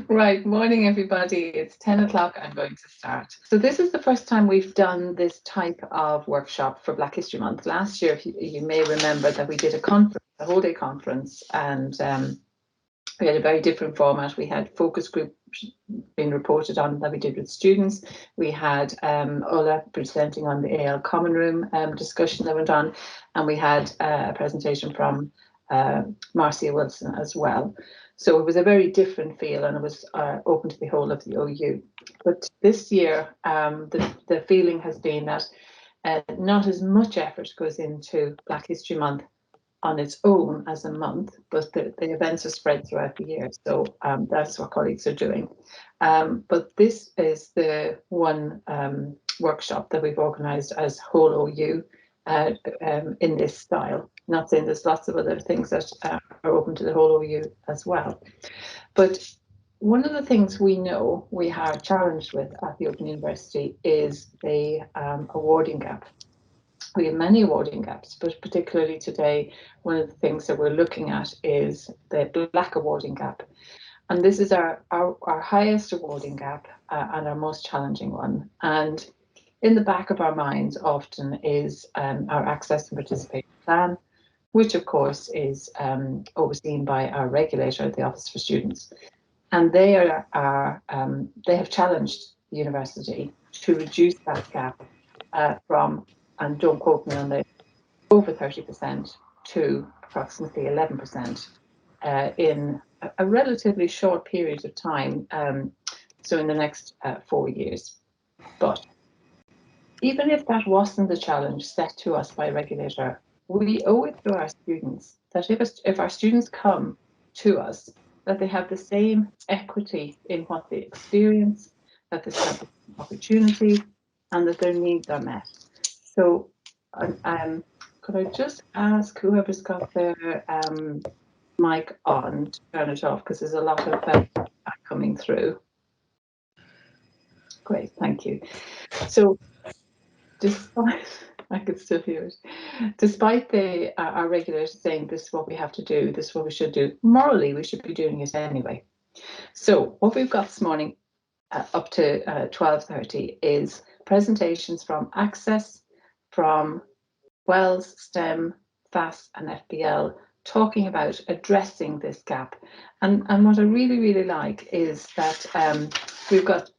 Right, morning everybody. It's 10 o'clock. I'm going to start. So this is the first time we've done this type of workshop for Black History Month. Last year, if you may remember that we did a conference, a whole day conference, and we had a very different format. We had focus groups being reported on that we did with students. We had Ola presenting on the AL Common Room discussion that went on, and we had a presentation from Marcia Wilson as well. So it was a very different feel, and it was open to the whole of the OU. But this year, the feeling has been that not as much effort goes into Black History Month on its own as a month, but the events are spread throughout the year. So that's what colleagues are doing. But this is the one workshop that we've organised as whole OU in this style. Not saying there's lots of other things that are open to the whole OU as well. But one of the things we know we are challenged with at the Open University is the awarding gap. We have many awarding gaps, but particularly today, one of the things that we're looking at is the Black awarding gap. And this is our highest awarding gap and our most challenging one. And in the back of our minds often is our access and participation plan, which of course is overseen by our regulator, the Office for Students. And they have challenged the university to reduce that gap from, and don't quote me on this, over 30% to approximately 11% in a relatively short period of time, so in the next 4 years. But even if that wasn't the challenge set to us by a regulator, we owe it to our students that if our students come to us, that they have the same equity in what they experience, that they have the opportunity, and that their needs are met. So could I just ask whoever's got their mic on to turn it off, because there's a lot of coming through. Great, thank you. So despite, I could still hear it, despite our regulators saying this is what we have to do, this is what we should do, morally we should be doing it anyway. So what we've got this morning up to 12:30 is presentations from Access, from Wells, STEM, FAS and FBL, talking about addressing this gap. And what I really, really like is that we've got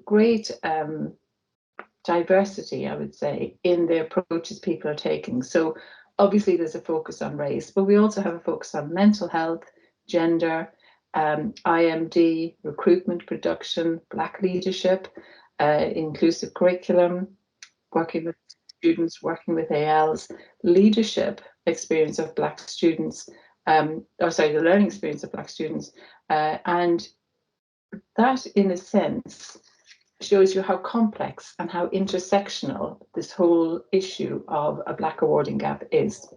great diversity, I would say, in the approaches people are taking. So obviously there's a focus on race, but we also have a focus on mental health, gender, IMD, recruitment, production, Black leadership, inclusive curriculum, working with students, working with ALs, leadership experience of Black students, the learning experience of Black students, and that in a sense shows you how complex and how intersectional this whole issue of a Black awarding gap is.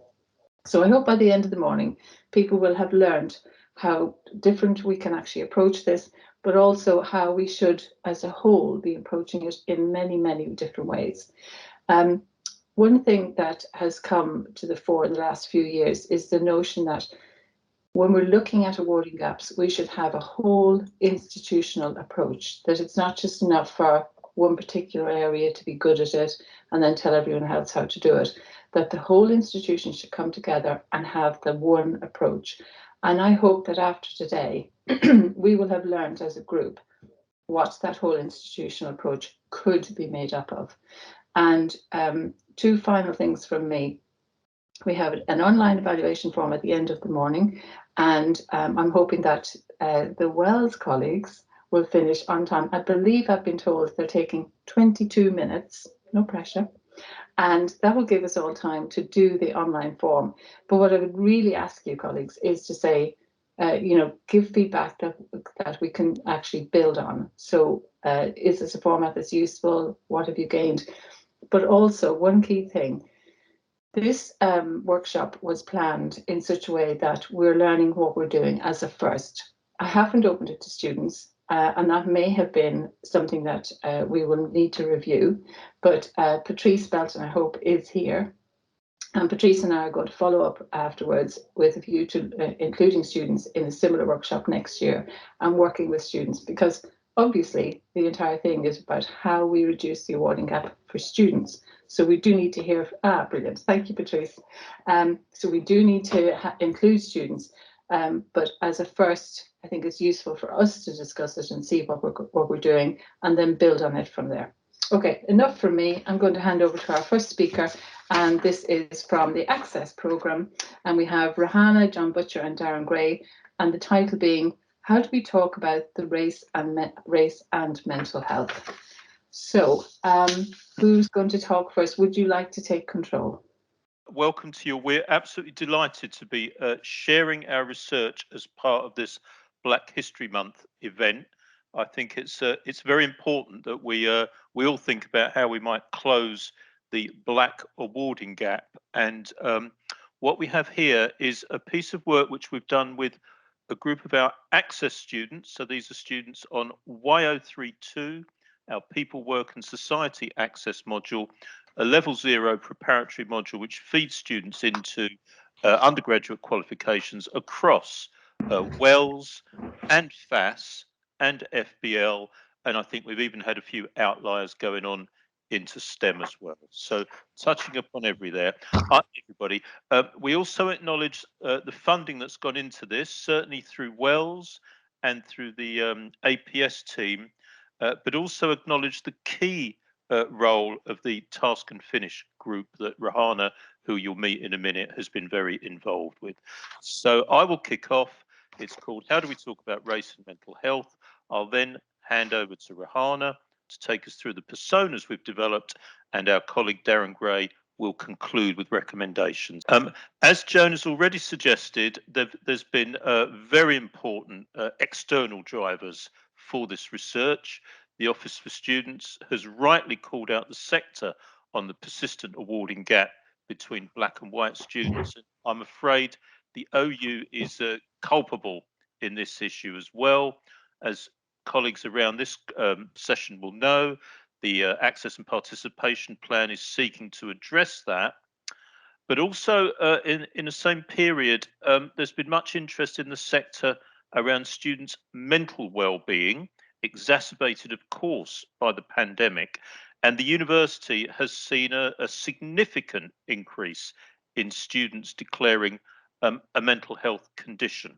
So I hope by the end of the morning, people will have learned how different we can actually approach this, but also how we should, as a whole, be approaching it in many, many different ways. One thing that has come to the fore in the last few years is the notion that when we're looking at awarding gaps, we should have a whole institutional approach, that it's not just enough for one particular area to be good at it and then tell everyone else how to do it, that the whole institution should come together and have the one approach. And I hope that after today, we will have learned as a group what that whole institutional approach could be made up of. And two final things from me. We have an online evaluation form at the end of the morning, and I'm hoping that the Wells colleagues will finish on time. I believe I've been told they're taking 22 minutes, no pressure, and that will give us all time to do the online form. But what I would really ask you, colleagues, is to say, give feedback that we can actually build on. So is this a format that's useful? What have you gained? But also one key thing, this workshop was planned in such a way that we're learning what we're doing as a first. I haven't opened it to students, and that may have been something that we will need to review, but Patrice Belton, I hope, is here. And Patrice and I are going to follow up afterwards with a view to including students in a similar workshop next year and working with students, because obviously the entire thing is about how we reduce the awarding gap for students. So we do need to hear, brilliant, thank you, Patrice. So we do need to include students, but as a first, I think it's useful for us to discuss it and see what we're doing and then build on it from there. Okay, enough from me. I'm going to hand over to our first speaker, and this is from the Access programme. And we have Rahana, John Butcher, and Darren Gray, and the title being "How do we talk about the race and mental health?" So, who's going to talk first? Would you like to take control? Welcome to you. We're absolutely delighted to be sharing our research as part of this Black History Month event. I think it's very important that we all think about how we might close the Black awarding gap. And what we have here is a piece of work which we've done with a group of our Access students. So these are students on Y032, our People, Work and Society Access module, a level 0 preparatory module which feeds students into undergraduate qualifications across WELS and FAS and FBL, and I think we've even had a few outliers going on into STEM as well. So touching upon everybody. We also acknowledge the funding that's gone into this, certainly through WELS and through the APS team, but also acknowledge the key role of the Task and Finish group that Rahana, who you'll meet in a minute, has been very involved with. So I will kick off. It's called How Do We Talk About Race and Mental Health? I'll then hand over to Rahana to take us through the personas we've developed, and our colleague Darren Gray will conclude with recommendations. As Joan has already suggested, there's been very important external drivers for this research. The Office for Students has rightly called out the sector on the persistent awarding gap between Black and white students. I'm afraid the OU is culpable in this issue as well. As colleagues around this session will know, the Access and Participation Plan is seeking to address that. But also in the same period, there's been much interest in the sector around students' mental well-being, exacerbated, of course, by the pandemic. And the university has seen a significant increase in students declaring a mental health condition.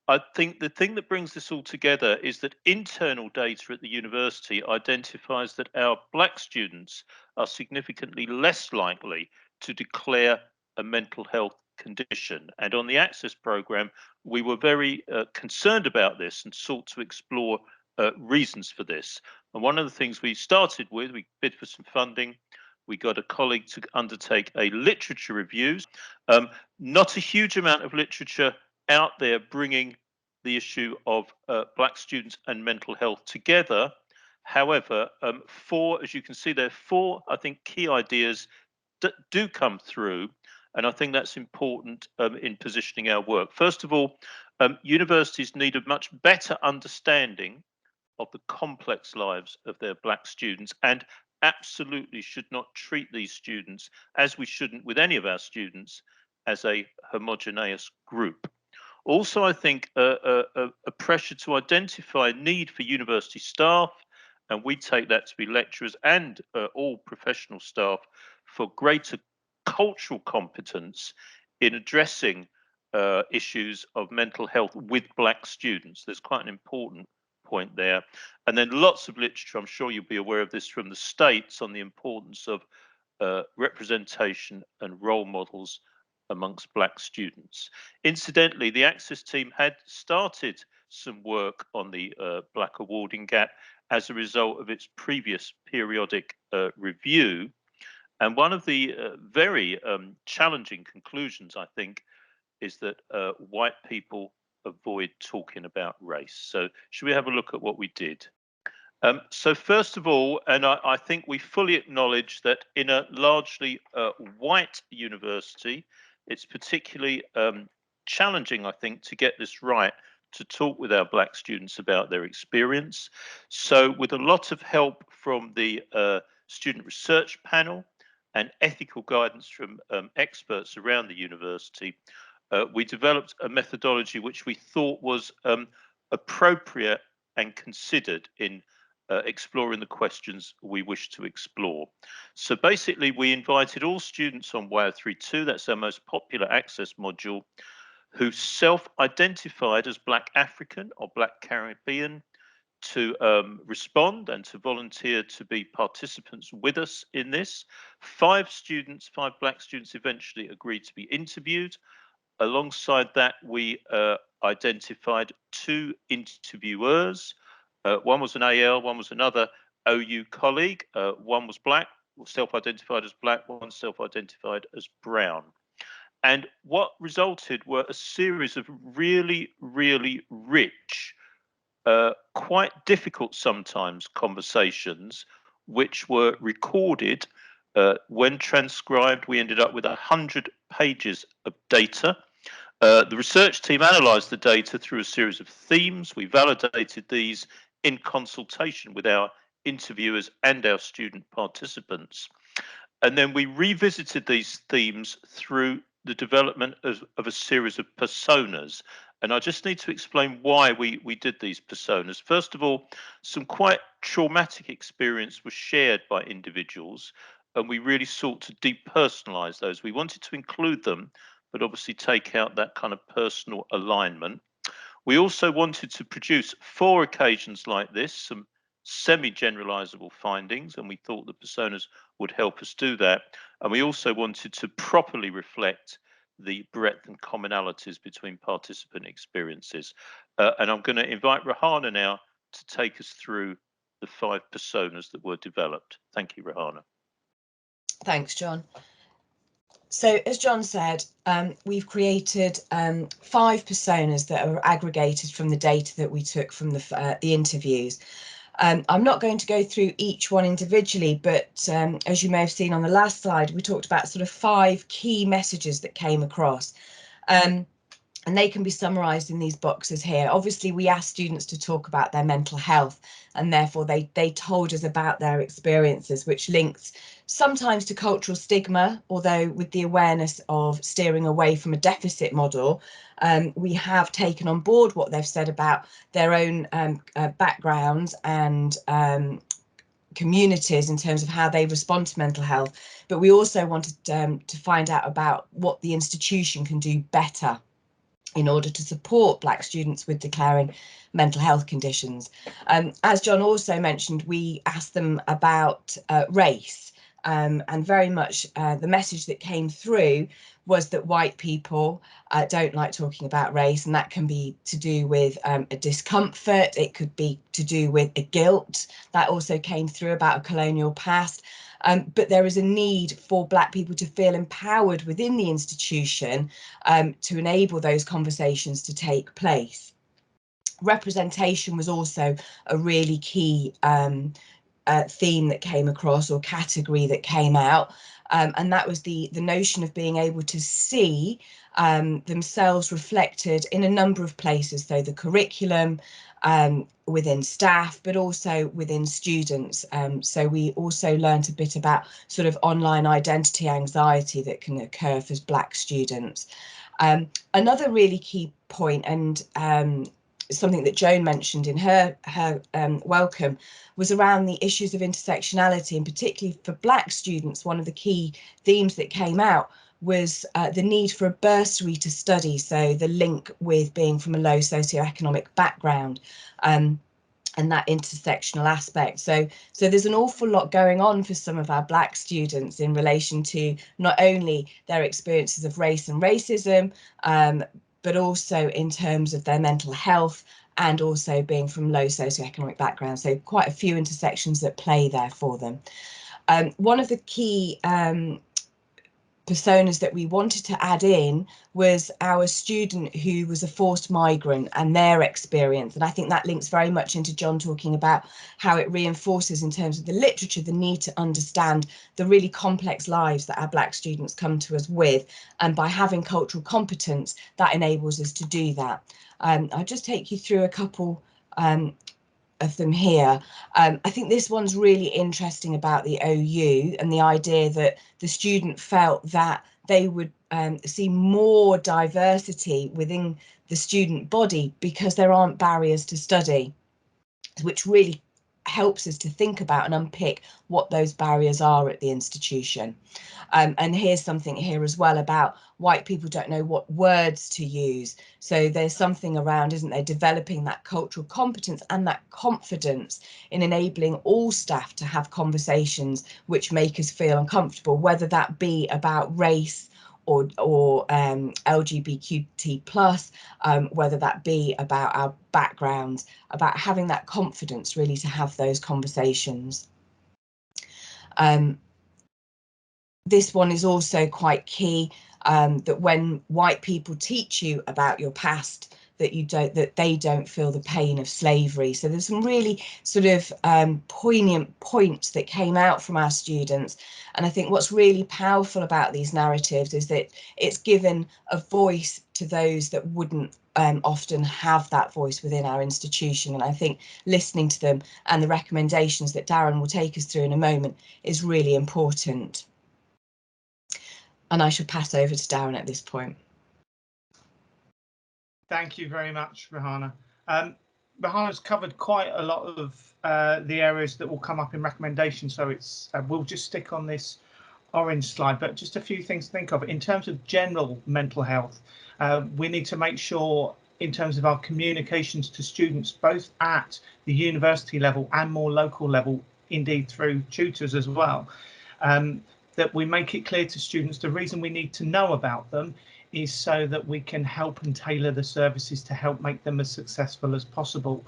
I think the thing that brings this all together is that internal data at the university identifies that our Black students are significantly less likely to declare a mental health condition. And on the Access programme, we were very concerned about this and sought to explore reasons for this. And one of the things we started with, we bid for some funding. We got a colleague to undertake a literature review. Not a huge amount of literature out there bringing the issue of Black students and mental health together. However, as you can see, there are four, I think, key ideas that do come through, and I think that's important in positioning our work. First of all, universities need a much better understanding of the complex lives of their Black students, and absolutely should not treat these students, as we shouldn't with any of our students, as a homogeneous group. Also, I think a pressure to identify a need for university staff, and we take that to be lecturers and all professional staff, for greater cultural competence in addressing issues of mental health with Black students. There's quite an important point there. And then lots of literature, I'm sure you'll be aware of this from the States, on the importance of representation and role models amongst Black students. Incidentally, the Access team had started some work on the Black awarding gap as a result of its previous periodic review. And one of the very challenging conclusions, I think, is that white people avoid talking about race. So should we have a look at what we did? So first of all, and I think we fully acknowledge that in a largely white university, it's particularly challenging, I think, to get this right, to talk with our Black students about their experience. So with a lot of help from the student research panel, and ethical guidance from experts around the university, we developed a methodology which we thought was appropriate and considered in exploring the questions we wish to explore. So basically, we invited all students on A113, that's our most popular access module, who self-identified as Black African or Black Caribbean, to respond and to volunteer to be participants with us in this. 5 Black students eventually agreed to be interviewed. Alongside that, we identified 2 interviewers. One was an AL, one was another OU colleague. One was Black, self-identified as Black, one self-identified as brown. And what resulted were a series of really, really rich, quite difficult sometimes conversations, which were recorded. When transcribed, we ended up with 100 pages of data. The research team analysed the data through a series of themes. We validated these in consultation with our interviewers and our student participants. And then we revisited these themes through the development of a series of personas. And I just need to explain why we did these personas. First of all, some quite traumatic experience was shared by individuals, and we really sought to depersonalize those. We wanted to include them, but obviously take out that kind of personal alignment. We also wanted to produce, for occasions like this, some semi-generalizable findings, and we thought the personas would help us do that. And we also wanted to properly reflect the breadth and commonalities between participant experiences. And I'm going to invite Rahana now to take us through the 5 personas that were developed. Thank you, Rahana. Thanks, John. So as John said, we've created 5 personas that are aggregated from the data that we took from the interviews. I'm not going to go through each one individually, but as you may have seen on the last slide, we talked about sort of 5 key messages that came across. And they can be summarised in these boxes here. Obviously, we asked students to talk about their mental health, and therefore they told us about their experiences, which links sometimes to cultural stigma, although with the awareness of steering away from a deficit model, we have taken on board what they've said about their own backgrounds and communities in terms of how they respond to mental health. But we also wanted to find out about what the institution can do better in order to support Black students with declaring mental health conditions. As John also mentioned, we asked them about race, and very much the message that came through was that white people don't like talking about race, and that can be to do with a discomfort, it could be to do with a guilt. That also came through about a colonial past. But there is a need for Black people to feel empowered within the institution to enable those conversations to take place. Representation was also a really key theme that came across, or category that came out, and that was the notion of being able to see themselves reflected in a number of places, so the curriculum, within staff, but also within students. So we also learned a bit about sort of online identity anxiety that can occur for Black students. Another really key point, and something that Joan mentioned in her welcome, was around the issues of intersectionality, and particularly for Black students. One of the key themes that came out was the need for a bursary to study, so the link with being from a low socioeconomic background, and that intersectional aspect. So there's an awful lot going on for some of our Black students in relation to not only their experiences of race and racism, but also in terms of their mental health, and also being from low socioeconomic backgrounds. So quite a few intersections at play there for them. One of the key personas that we wanted to add in was our student who was a forced migrant and their experience. And I think that links very much into John talking about how it reinforces in terms of the literature, the need to understand the really complex lives that our Black students come to us with. And by having cultural competence, that enables us to do that. I'll just take you through a couple of them here. I think this one's really interesting about the OU and the idea that the student felt that they would see more diversity within the student body because there aren't barriers to study, which really helps us to think about and unpick what those barriers are at the institution. And here's something here as well about white people don't know what words to use. So there's something around, isn't there, developing that cultural competence and that confidence in enabling all staff to have conversations which make us feel uncomfortable, whether that be about race or LGBTQ+, whether that be about our backgrounds, about having that confidence really to have those conversations. This one is also quite key, that when white people teach you about your past, that they don't feel the pain of slavery. So there's some really sort of poignant points that came out from our students. And I think what's really powerful about these narratives is that it's given a voice to those that wouldn't often have that voice within our institution. And I think listening to them and the recommendations that Darren will take us through in a moment is really important. And I shall pass over to Darren at this point. Thank you very much, Rahana. Rahana's covered quite a lot of the areas that will come up in recommendations, so it's we'll just stick on this orange slide, but just a few things to think of. In terms of general mental health, we need to make sure in terms of our communications to students, both at the university level and more local level, indeed through tutors as well, that we make it clear to students the reason we need to know about them is so that we can help and tailor the services to help make them as successful as possible.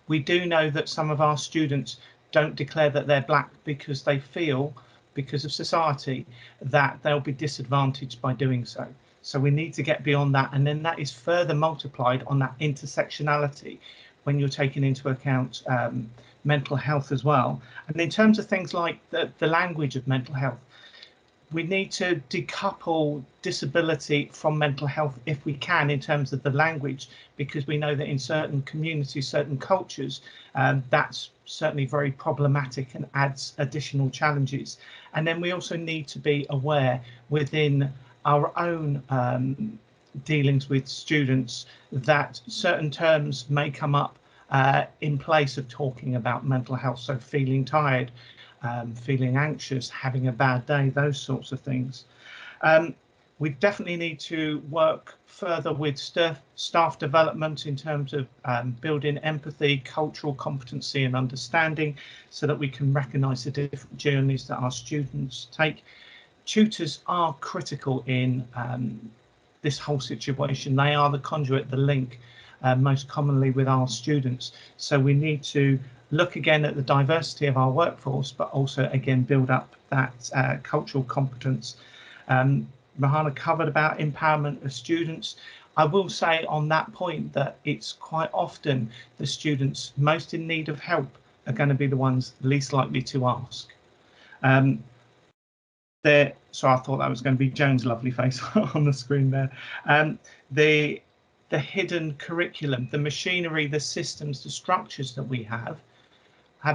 We do know that some of our students don't declare that they're black because they feel, because of society, that they'll be disadvantaged by doing so. So we need to get beyond that, and then that is further multiplied on that intersectionality when you're taking into account mental health as well. And in terms of things like the language of mental health, we need to decouple disability from mental health if we can in terms of the language, because we know that in certain communities, certain cultures, that's certainly very problematic and adds additional challenges. And then we also need to be aware within our own dealings with students that certain terms may come up in place of talking about mental health. So feeling tired, feeling anxious, having a bad day, those sorts of things. We definitely need to work further with staff development in terms of building empathy, cultural competency and understanding, so that we can recognise the different journeys that our students take. Tutors are critical in this whole situation. They are the conduit, the link, most commonly with our students. So we need to look again at the diversity of our workforce, but also again build up that cultural competence. Rahana covered about empowerment of students. I will say on that point that it's quite often the students most in need of help are going to be the ones least likely to ask. So I thought that was going to be Joan's lovely face on the screen there. The hidden curriculum, the machinery, the systems, the structures that we have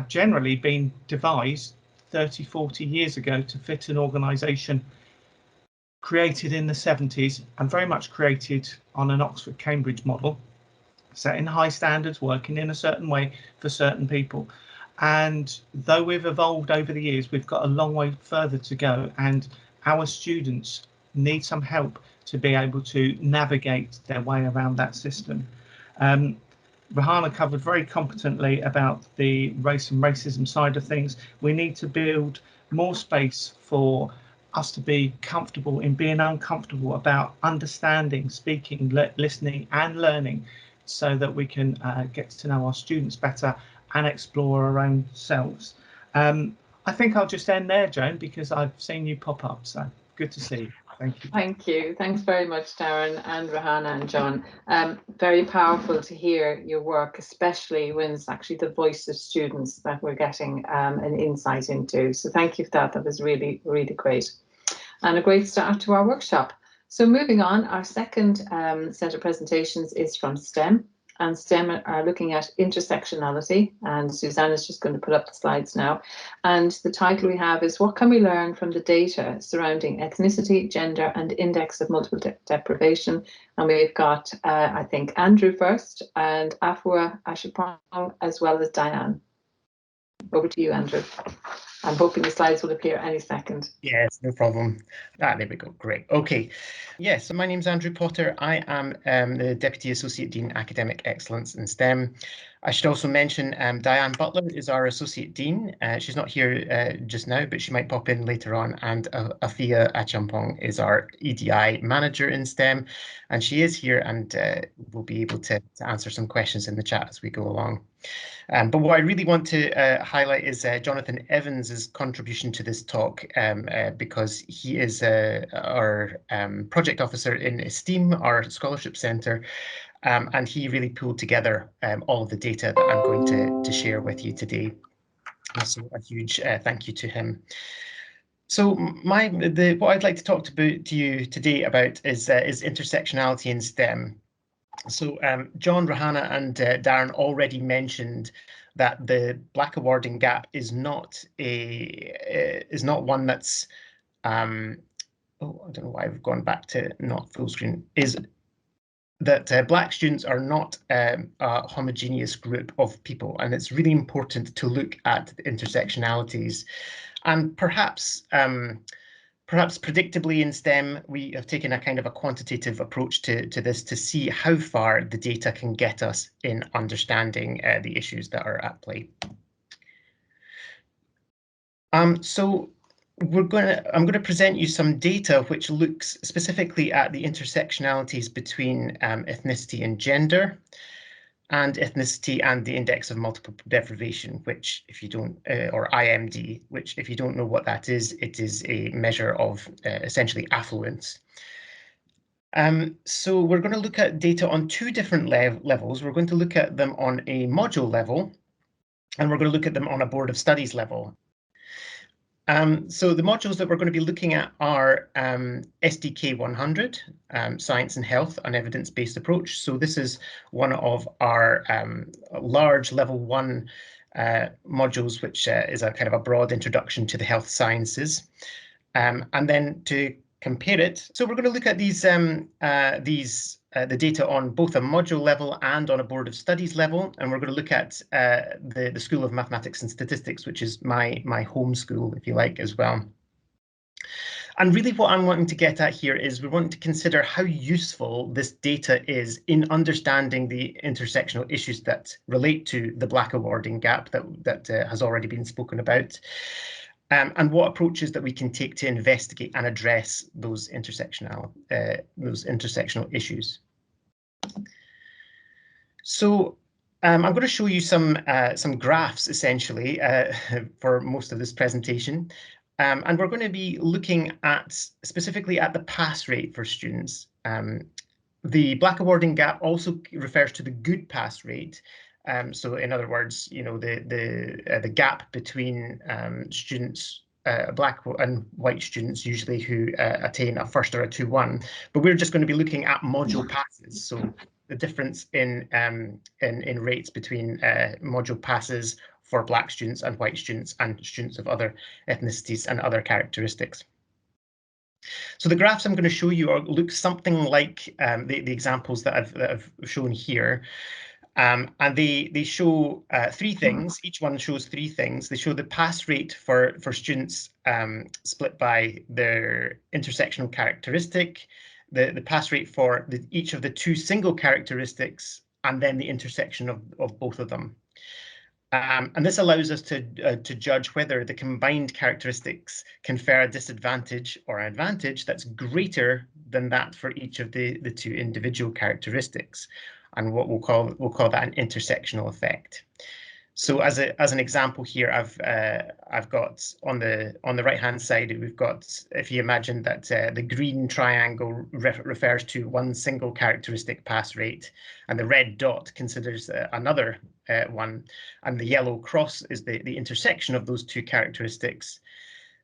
generally been devised 30, 40 years ago to fit an organisation created in the 70s and very much created on an Oxford-Cambridge model, setting high standards, working in a certain way for certain people. And though we've evolved over the years, we've got a long way further to go, and our students need some help to be able to navigate their way around that system. Rahana covered very competently about the race and racism side of things. We need to build more space for us to be comfortable in being uncomfortable about understanding, speaking, listening and learning, so that we can get to know our students better and explore our own selves. I think I'll just end there, Joan, because I've seen you pop up, so good to see you. Thank you. Thank you. Thanks very much, Darren and Rahana and John. Very powerful to hear your work, especially when it's actually the voice of students that we're getting an insight into. So thank you for that. That was really, really great. And a great start to our workshop. So moving on, our second set of presentations is from STEM. and STEM are looking at intersectionality, and Suzanne is just going to put up the slides now. And the title we have is What Can We Learn from the Data Surrounding Ethnicity, Gender and Index of Multiple Deprivation? And we've got, I think, Andrew first, and Afua Ashipong, as well as Diane. Over to you, Andrew. I'm hoping the slides will appear any second. Yes, no problem. There we go. Great. Okay. Yes, so my name's Andrew Potter. I am the Deputy Associate Dean, Academic Excellence in STEM. I should also mention Diane Butler is our Associate Dean. She's not here just now, but she might pop in later on. And Afia Achampong is our EDI Manager in STEM. And she is here and will be able to answer some questions in the chat as we go along. But what I really want to highlight is Jonathan Evans's contribution to this talk, because he is our project officer in STEAM, our scholarship centre, and he really pulled together all of the data that I'm going to share with you today. So a huge thank you to him. So what I'd like to talk to you today about is intersectionality in STEM. So John, Rahana and Darren already mentioned that the Black awarding gap is not one that's oh, I don't know why I've gone back to not full screen, is that Black students are not a homogeneous group of people, and it's really important to look at the intersectionalities. And perhaps predictably in STEM, we have taken a kind of a quantitative approach to this to see how far the data can get us in understanding the issues that are at play. So I'm going to present you some data which looks specifically at the intersectionalities between ethnicity and gender, and ethnicity and the index of multiple deprivation, which if you don't, or IMD, which if you don't know what that is, it is a measure of essentially affluence. So we're going to look at data on two different levels. We're going to look at them on a module level, and we're going to look at them on a board of studies level. So the modules that we're going to be looking at are SDK 100, Science and Health, an evidence-based approach. So this is one of our large level 1 modules, which is a kind of a broad introduction to the health sciences. And then to compare it, so we're going to look at the data on both a module level and on a board of studies level, and we're going to look at the School of Mathematics and Statistics, which is my home school, if you like, as well. And really what I'm wanting to get at here is we're wanting to consider how useful this data is in understanding the intersectional issues that relate to the Black awarding gap that has already been spoken about. And what approaches that we can take to investigate and address those intersectional issues. So I'm going to show you some graphs essentially for most of this presentation, and we're going to be looking at specifically at the pass rate for students. The Black awarding gap also refers to the good pass rate. So in other words, you know, the gap between students, Black and white students usually who attain a first or a 2-1, but we're just going to be looking at module passes. So the difference in rates between module passes for Black students and white students and students of other ethnicities and other characteristics. So the graphs I'm going to show you look something like the examples that I've shown here. And they show three things. Each one shows three things. They show the pass rate for students split by their intersectional characteristic, the pass rate for each of the two single characteristics, and then the intersection of both of them. And this allows us to judge whether the combined characteristics confer a disadvantage or an advantage that's greater than that for each of the two individual characteristics. And what we'll call that an intersectional effect. So as an example here, I've got on the right hand side, we've got, if you imagine that the green triangle refers to one single characteristic pass rate, and the red dot considers another one, and the yellow cross is the intersection of those two characteristics.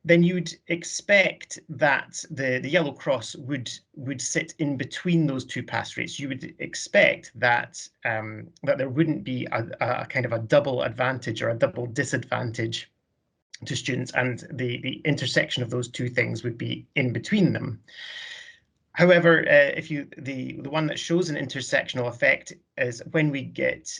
then you'd expect that the yellow cross would sit in between those two pass rates. You would expect that that there wouldn't be a kind of a double advantage or a double disadvantage to students, and the intersection of those two things would be in between them. However, if the one that shows an intersectional effect is when we get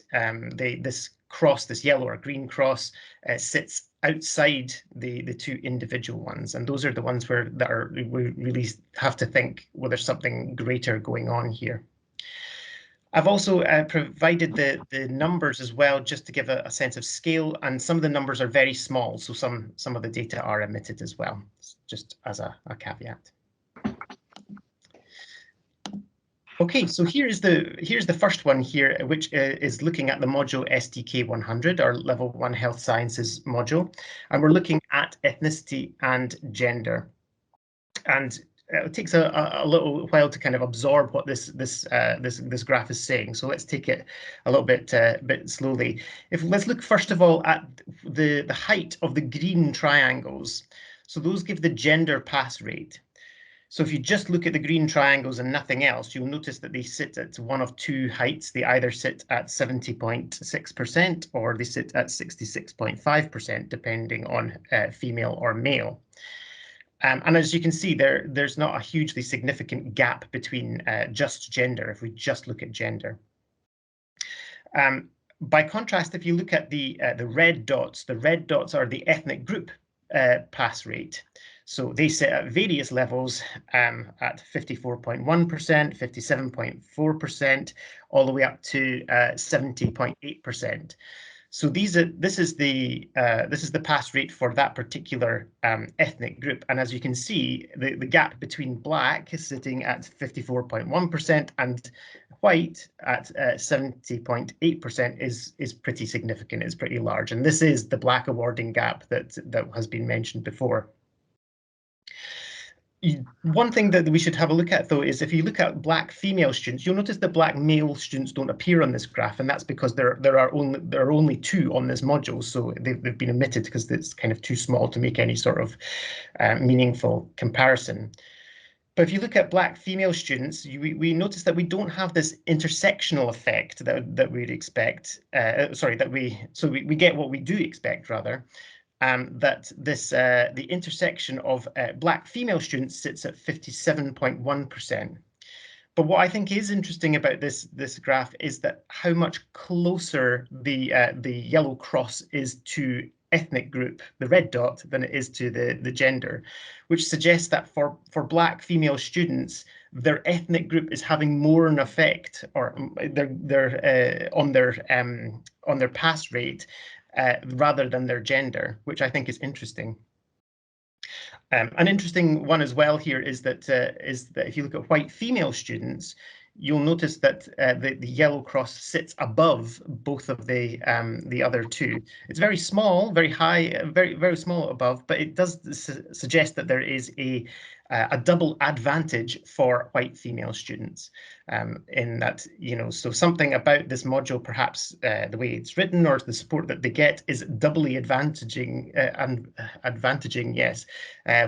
this cross, this yellow or green cross, sits outside the two individual ones, and those are the ones we really have to think, well, there's something greater going on here. I've also provided the numbers as well, just to give a sense of scale, and some of the numbers are very small, so some of the data are omitted as well, just as a caveat. Okay, so here's the first one here, which is looking at the module STK 100, our Level 1 Health Sciences module, and we're looking at ethnicity and gender. And it takes a little while to kind of absorb what this graph is saying. So let's take it a little bit slowly. Let's look first of all at the height of the green triangles. So those give the gender pass rate. So if you just look at the green triangles and nothing else, you'll notice that they sit at one of two heights. They either sit at 70.6% or they sit at 66.5%, depending on female or male. And as you can see, there's not a hugely significant gap between just gender, if we just look at gender. By contrast, if you look at the red dots are the ethnic group pass rate. So they sit at various levels at 54.1%, 57.4%, all the way up to 70.8%. So this is the pass rate for that particular ethnic group, and as you can see, the gap between black is sitting at 54.1% and white at 70.8% is pretty significant. It's pretty large, and this is the black awarding gap that has been mentioned before. One thing that we should have a look at, though, is if you look at black female students, you'll notice that black male students don't appear on this graph, and that's because there are only two on this module, so they've been omitted because it's kind of too small to make any sort of meaningful comparison. But if you look at black female students, we notice that we don't have this intersectional effect that we'd expect. We get what we do expect, rather. That the intersection of black female students sits at 57.1%. But what I think is interesting about this graph is that how much closer the yellow cross is to ethnic group, the red dot, than it is to the gender, which suggests that for black female students, their ethnic group is having more an effect, or on their pass rate, rather than their gender, which I think is interesting. An interesting one as well here is that if you look at white female students, you'll notice that the yellow cross sits above both of the other two. It's very small, very high, very small above, but it does suggest that there is a double advantage for white female students, in that, so something about this module, perhaps the way it's written or the support that they get, is doubly advantaging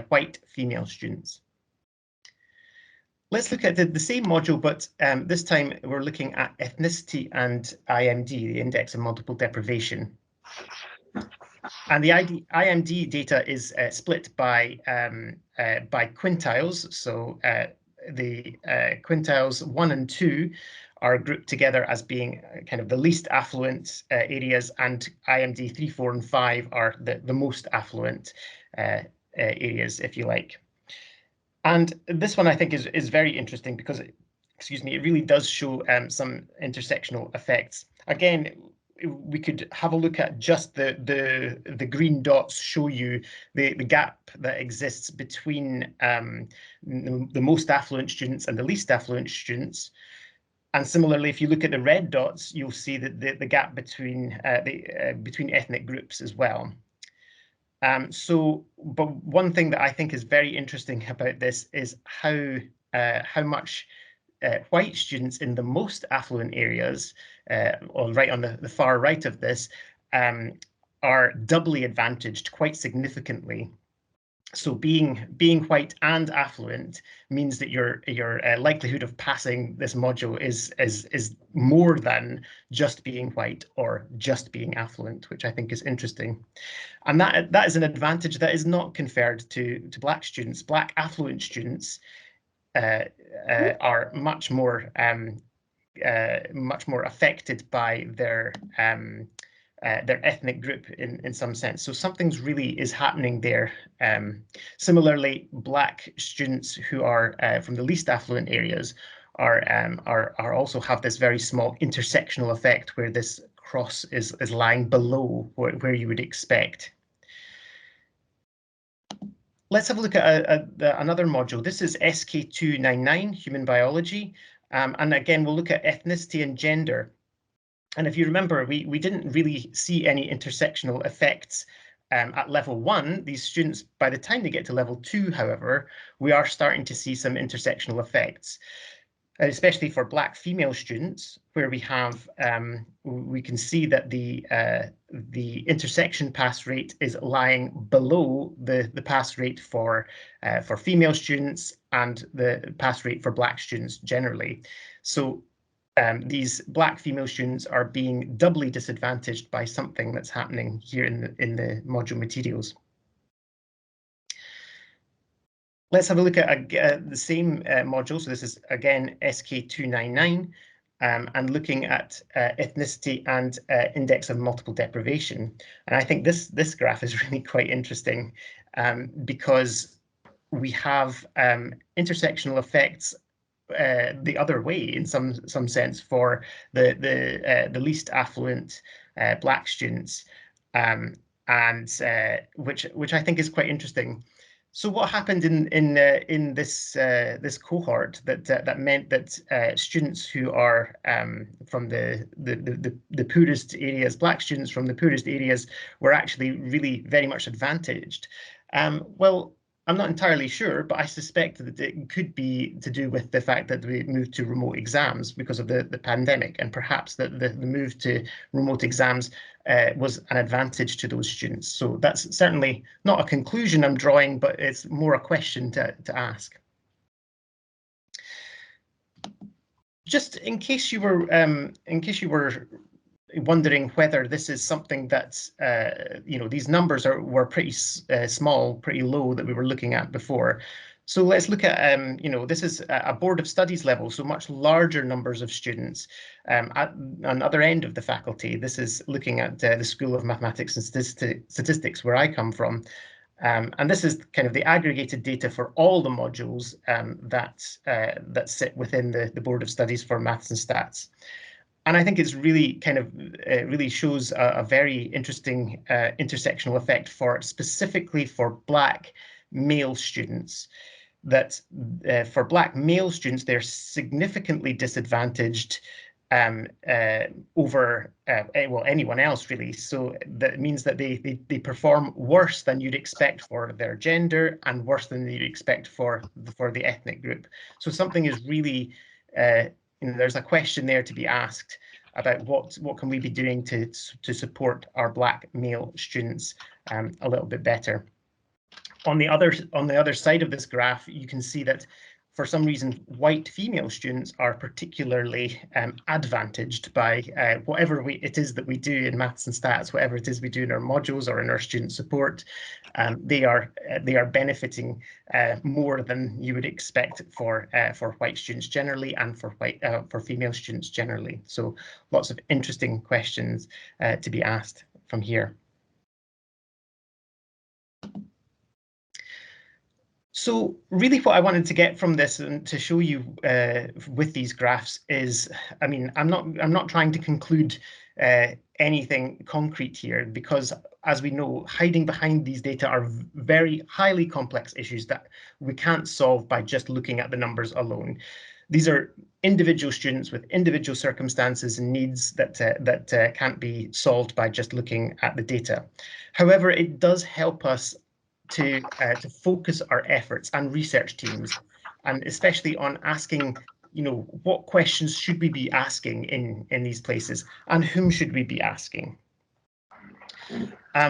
white female students. Let's look at the same module, but this time we're looking at ethnicity and IMD, the Index of Multiple Deprivation. And the IMD data is split by quintiles. So the quintiles 1 and 2 are grouped together as being kind of the least affluent areas, and IMD 3, 4, and 5 are the most affluent areas, if you like. And this one I think is very interesting because, it really does show some intersectional effects. Again, we could have a look at just the green dots show you the gap that exists between the most affluent students and the least affluent students. And similarly, if you look at the red dots, you'll see that the gap between ethnic groups as well. But one thing that I think is very interesting about this is how much white students in the most affluent areas, or right on the far right of this, are doubly advantaged quite significantly. So being white and affluent means that your likelihood of passing this module is more than just being white or just being affluent, which I think is interesting. And that is an advantage that is not conferred to Black students. Black affluent students are much more affected by their ethnic group in some sense. So something's really is happening there. Similarly, Black students who are from the least affluent areas are also have this very small intersectional effect where this cross is lying below where you would expect. Let's have a look at another module. This is SK299, Human Biology. And again, we'll look at ethnicity and gender. And if you remember, we didn't really see any intersectional effects at level 1. These students, by the time they get to level 2, however, we are starting to see some intersectional effects, especially for Black female students, where we have we can see that the intersection pass rate is lying below the pass rate for female students and the pass rate for Black students generally. So these Black female students are being doubly disadvantaged by something that's happening here in the module materials. Let's have a look at the same module. So this is again SK299, and looking at ethnicity and index of multiple deprivation. And I think this graph is really quite interesting because we have intersectional effects the other way in some sense for the least affluent Black students, and which I think is quite interesting. So what happened in this this cohort that meant that students who are from the poorest areas, Black students from the poorest areas, were actually really very much advantaged? Well, I'm not entirely sure, but I suspect that it could be to do with the fact that we moved to remote exams because of the pandemic, and perhaps that the move to remote exams was an advantage to those students. So that's certainly not a conclusion I'm drawing, but it's more a question to ask. Just in case you were wondering whether this is something that these numbers were pretty small, pretty low that we were looking at before. So let's look at this is a board of studies level, so much larger numbers of students at another end of the faculty. This is looking at the School of Mathematics and Statistics, where I come from. And this is kind of the aggregated data for all the modules that sit within the Board of Studies for Maths and Stats. And I think it's really kind of really shows a very interesting intersectional effect specifically for Black male students. That for Black male students, they're significantly disadvantaged over well, anyone else really. So that means that they perform worse than you'd expect for their gender and worse than you'd expect for the ethnic group. So something is really there's a question there to be asked about what can we be doing to support our Black male students a little bit better. On the other side of this graph, you can see that for some reason white female students are particularly advantaged by whatever it is that we do in maths and stats, whatever it is we do in our modules or in our student support. They are benefiting more than you would expect for white students generally, and for female students generally. So lots of interesting questions to be asked from here. So really what I wanted to get from this and to show you with these graphs is, I mean, I'm not trying to conclude anything concrete here, because as we know, hiding behind these data are very highly complex issues that we can't solve by just looking at the numbers alone. These are individual students with individual circumstances and needs that can't be solved by just looking at the data. However, it does help us to focus our efforts and research teams, and especially on asking, what questions should we be asking in these places, and whom should we be asking?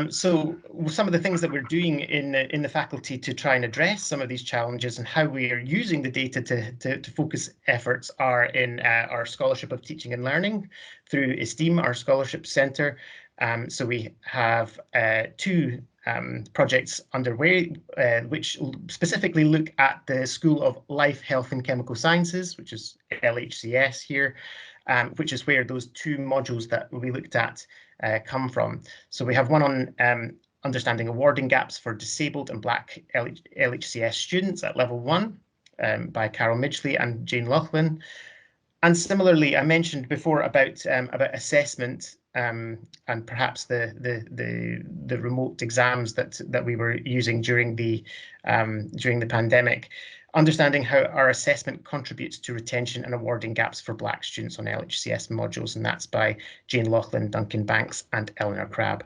So some of the things that we're doing in the faculty to try and address some of these challenges and how we are using the data to focus efforts are in our Scholarship of Teaching and Learning through Esteem, our scholarship centre. So we have two projects underway, which specifically look at the School of Life, Health and Chemical Sciences, which is LHCS here, which is where those two modules that we looked at come from. So we have one on understanding awarding gaps for disabled and Black LHCS students at level 1 by Carol Midgley and Jane Laughlin. And similarly, I mentioned before about assessment and perhaps the remote exams that we were using during the pandemic, understanding how our assessment contributes to retention and awarding gaps for Black students on LHCS modules, and that's by Jane Laughlin, Duncan Banks, and Eleanor Crabb.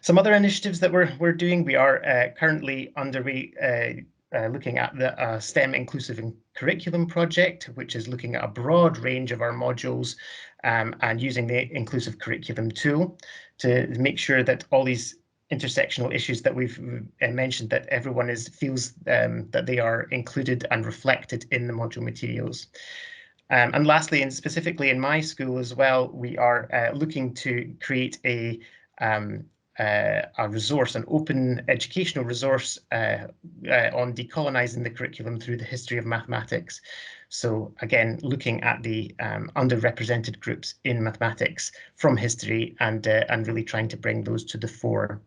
Some other initiatives that we're doing, we are currently underway looking at the STEM Inclusive Curriculum project, which is looking at a broad range of our modules and using the Inclusive Curriculum tool to make sure that all these intersectional issues that we've mentioned, that everyone feels that they are included and reflected in the module materials. And lastly, and specifically in my school as well, we are looking to create a resource, an open educational resource on decolonizing the curriculum through the history of mathematics. So again, looking at the underrepresented groups in mathematics from history and really trying to bring those to the fore.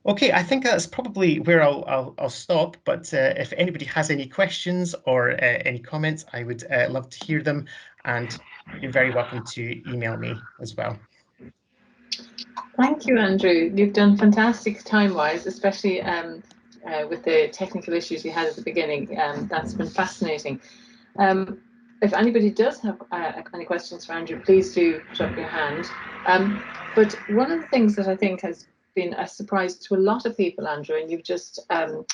Okay, I think that's probably where I'll stop, but if anybody has any questions or any comments, I would love to hear them, and you're very welcome to email me as well. Thank you, Andrew. You've done fantastic time-wise, especially with the technical issues you had at the beginning. That's been fascinating. If anybody does have any questions for Andrew, please do put up your hand. But one of the things that I think has been a surprise to a lot of people, Andrew, and you've just highlighted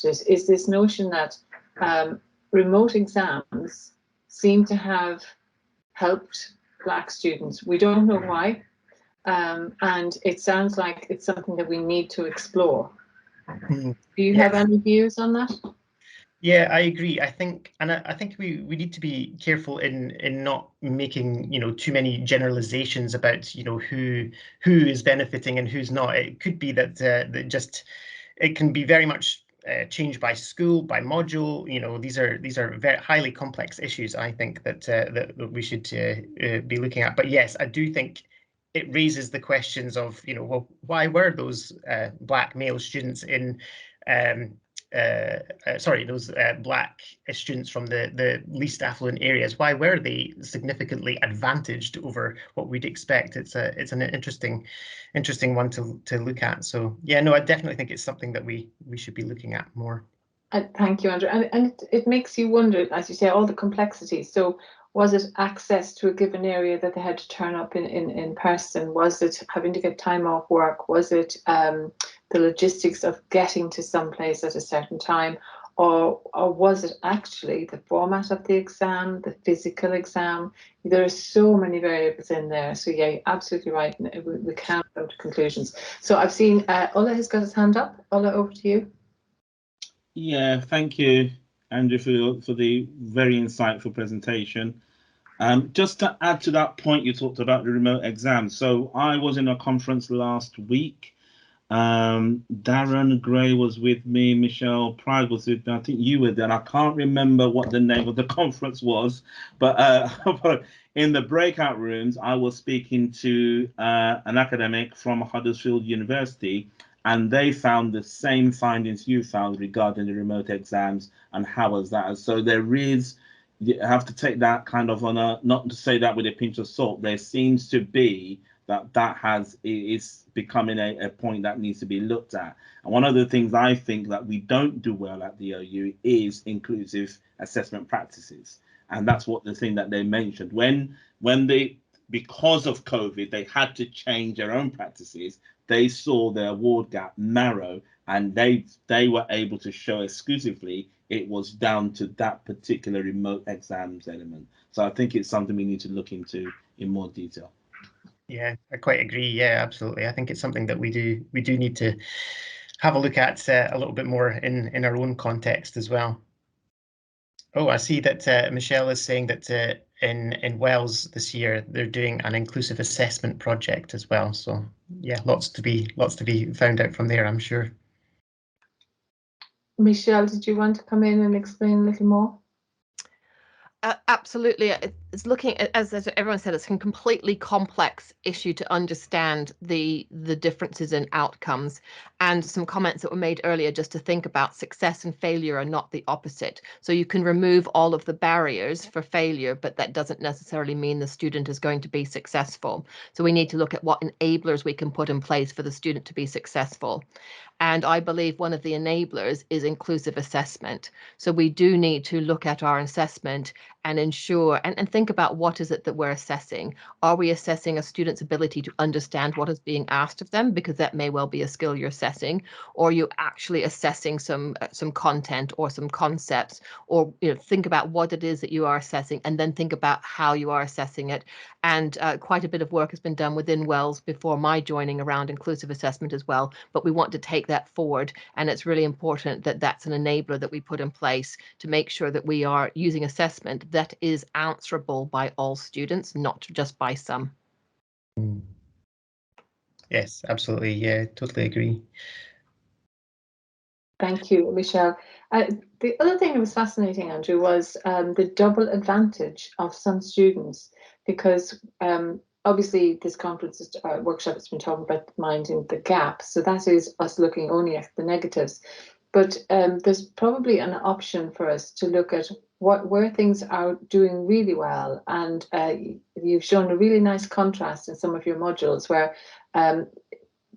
it, is this notion that remote exams seem to have helped Black students. We don't know why, and it sounds like it's something that we need to explore. Do you have any views on that? Yeah, I agree. I think we need to be careful in not making too many generalizations about who is benefiting and who's not. It could be that it can be very much changed by school, by module. These are very highly complex issues, I think, that we should be looking at. But yes, I do think it raises the questions of well, why were those Black male students in those Black students from the least affluent areas, why were they significantly advantaged over what we'd expect? It's an interesting one to look at. So yeah, no, I definitely think it's something that we should be looking at more. Thank you, Andrew. And it makes you wonder, as you say, all the complexities. So was it access to a given area that they had to turn up in person? Was it having to get time off work? Was it the logistics of getting to some place at a certain time? Or was it actually the format of the exam, the physical exam? There are so many variables in there. So yeah, you're absolutely right. We can't come to conclusions. So I've seen Ola has got his hand up. Ola, over to you. Yeah, thank you, Andrew, for the very insightful presentation. Just to add to that point, you talked about the remote exams. So I was in a conference last week. Darren Gray was with me, Michelle Pride was with me. I think you were there. I can't remember what the name of the conference was, but in the breakout rooms, I was speaking to an academic from Huddersfield University, and they found the same findings you found regarding the remote exams and how was that. So there is, you have to take that kind of on a, not to say that with a pinch of salt, there seems to be that is becoming a point that needs to be looked at. And one of the things I think that we don't do well at the OU is inclusive assessment practices. And that's what the thing that they mentioned. When they, because of COVID, they had to change their own practices, they saw their award gap narrow, and they were able to show exclusively it was down to that particular remote exams element. So I think it's something we need to look into in more detail. Yeah, I quite agree. Yeah, absolutely. I think it's something that we do need to have a look at a little bit more in our own context as well. Oh, I see that Michelle is saying that in Wales this year they're doing an inclusive assessment project as well. So yeah, lots to be found out from there, I'm sure. Michelle, did you want to come in and explain a little more? Absolutely. It's looking at, as everyone said, it's a completely complex issue to understand the differences in outcomes, and some comments that were made earlier just to think about success and failure are not the opposite. So you can remove all of the barriers for failure, but that doesn't necessarily mean the student is going to be successful. So we need to look at what enablers we can put in place for the student to be successful. And I believe one of the enablers is inclusive assessment. So we do need to look at our assessment and ensure and think about what is it that we're assessing. Are we assessing a student's ability to understand what is being asked of them? Because that may well be a skill you're assessing, or are you actually assessing some content or some concepts, or think about what it is that you are assessing and then think about how you are assessing it. And quite a bit of work has been done within Wells before my joining around inclusive assessment as well, but we want to take that forward, and it's really important that that's an enabler that we put in place to make sure that we are using assessment that is answerable by all students, not just by some. Yes, absolutely. Yeah, totally agree. Thank you, Michelle. The other thing that was fascinating, Andrew, was the double advantage of some students, because obviously this conference workshop has been talking about minding the gap. So that is us looking only at the negatives. But there's probably an option for us to look at where things are doing really well. And you've shown a really nice contrast in some of your modules where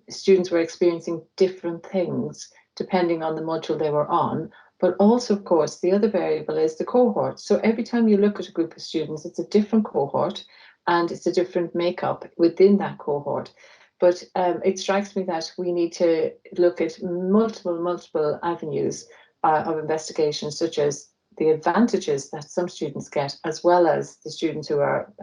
students were experiencing different things depending on the module they were on. But also, of course, the other variable is the cohort. So every time you look at a group of students, it's a different cohort and it's a different makeup within that cohort. But it strikes me that we need to look at multiple avenues of investigation, such as the advantages that some students get, as well as the students who are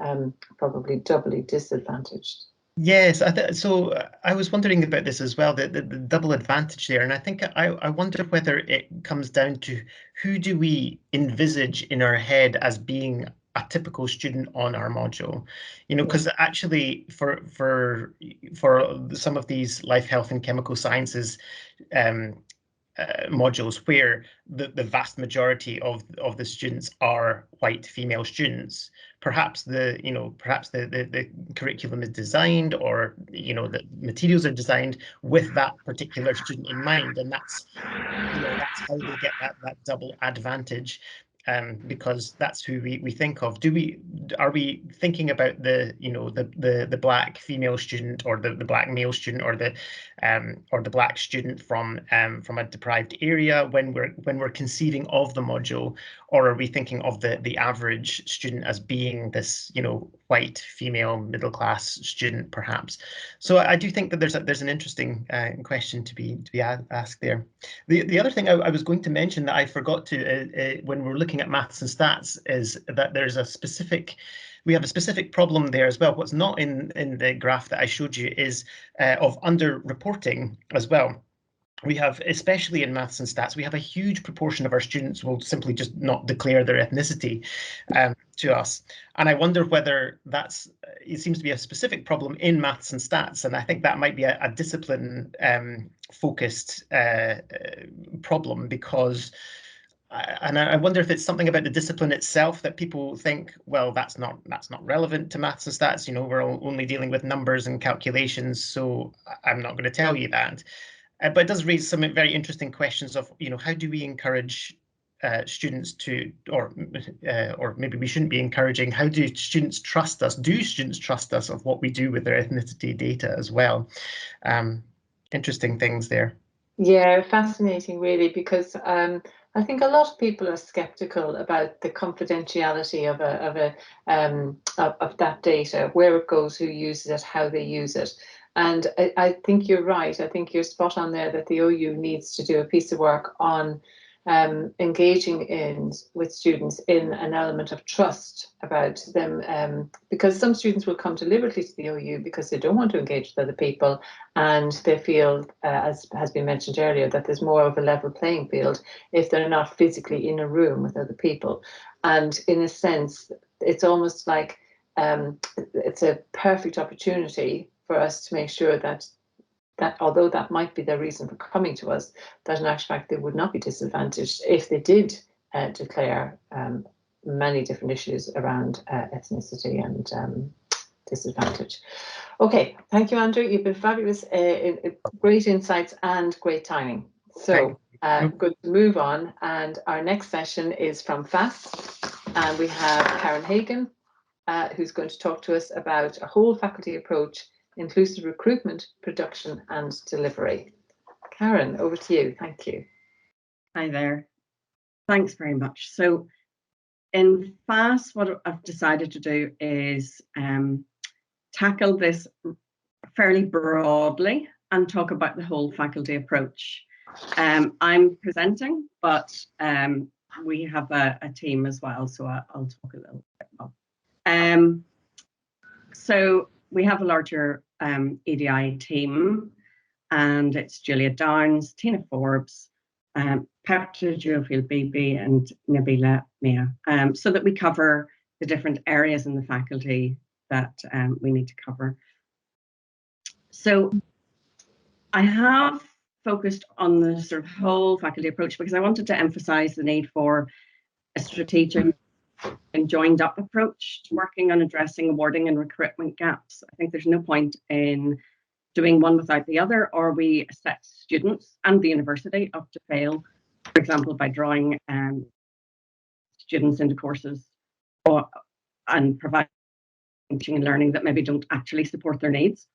probably doubly disadvantaged. Yes, so. I was wondering about this as well, the double advantage there, and I think I wonder whether it comes down to who do we envisage in our head as being a typical student on our module, because actually for some of these life, health, and chemical sciences modules where the vast majority of the students are white female students, perhaps the curriculum is designed, or the materials are designed with that particular student in mind, and that's how they get that double advantage. Because that's who we think of. Are we thinking about the black female student, or the black male student, or the black student from a deprived area when we're conceiving of the module, or are we thinking of the average student as being this white female middle class student perhaps? So I do think that there's an interesting question to be asked there. The other thing I was going to mention that I forgot to when we're looking at maths and stats is that we have a specific problem there as well. What's not in the graph that I showed you is of underreporting as well. We have, especially in maths and stats, we have a huge proportion of our students will simply just not declare their ethnicity to us. And I wonder whether it seems to be a specific problem in maths and stats. And I think that might be a discipline focused problem, because I wonder if it's something about the discipline itself that people think, well, that's not relevant to maths and stats. We're only dealing with numbers and calculations, so I'm not going to tell you that. But it does raise some very interesting questions of, how do we encourage students to, or maybe we shouldn't be encouraging, how do students trust us? Do students trust us of what we do with their ethnicity data as well? Interesting things there. Yeah, fascinating, really, because I think a lot of people are skeptical about the confidentiality of that data, where it goes, who uses it, how they use it. And I think you're right. I think you're spot on there that the OU needs to do a piece of work on engaging with students in an element of trust about them, because some students will come deliberately to the OU because they don't want to engage with other people, and they feel, as has been mentioned earlier, that there's more of a level playing field if they're not physically in a room with other people. And in a sense, it's almost like it's a perfect opportunity for us to make sure that although that might be their reason for coming to us, that in actual fact they would not be disadvantaged if they did declare many different issues around ethnicity and disadvantage. Okay, thank you, Andrew. You've been fabulous, great insights and great timing. So good to move on. And our next session is from FAS, and we have Karen Hagan, who's going to talk to us about a whole faculty approach, inclusive recruitment, production and delivery. Karen, over to you. Thank you. Hi there. Thanks very much. So in FAS, what I've decided to do is tackle this fairly broadly and talk about the whole faculty approach. I'm presenting, but we have a team as well, so I'll talk a little bit more. So we have a larger EDI team, and it's Julia Downs, Tina Forbes, Petra Jewfield-Beebe and Nabila Mia, so that we cover the different areas in the faculty that we need to cover. So I have focused on the sort of whole faculty approach because I wanted to emphasize the need for a strategic and joined up approach to working on addressing awarding and recruitment gaps. I think there's no point in doing one without the other, or we set students and the university up to fail, for example, by drawing students into courses and providing teaching and learning that maybe don't actually support their needs.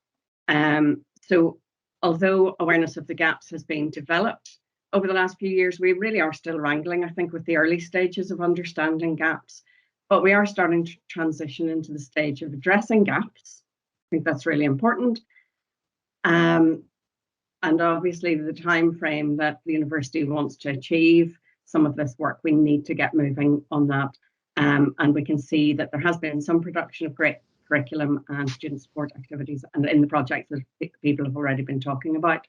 So although awareness of the gaps has been developed over the last few years, we really are still wrangling, I think, with the early stages of understanding gaps. But we are starting to transition into the stage of addressing gaps. I think that's really important. And obviously the time frame that the university wants to achieve some of this work, we need to get moving on that. And we can see that there has been some production of great curriculum and student support activities and in the projects that people have already been talking about.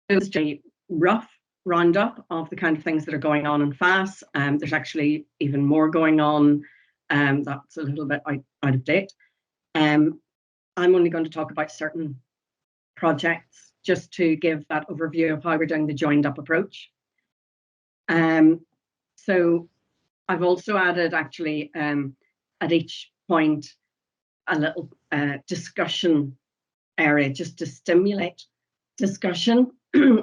It was a rough roundup of the kind of things that are going on in FAS. There's actually even more going on that's a little bit out of date. I'm only going to talk about certain projects just to give that overview of how we're doing the joined up approach. So I've also added actually at each point a little discussion area just to stimulate discusussion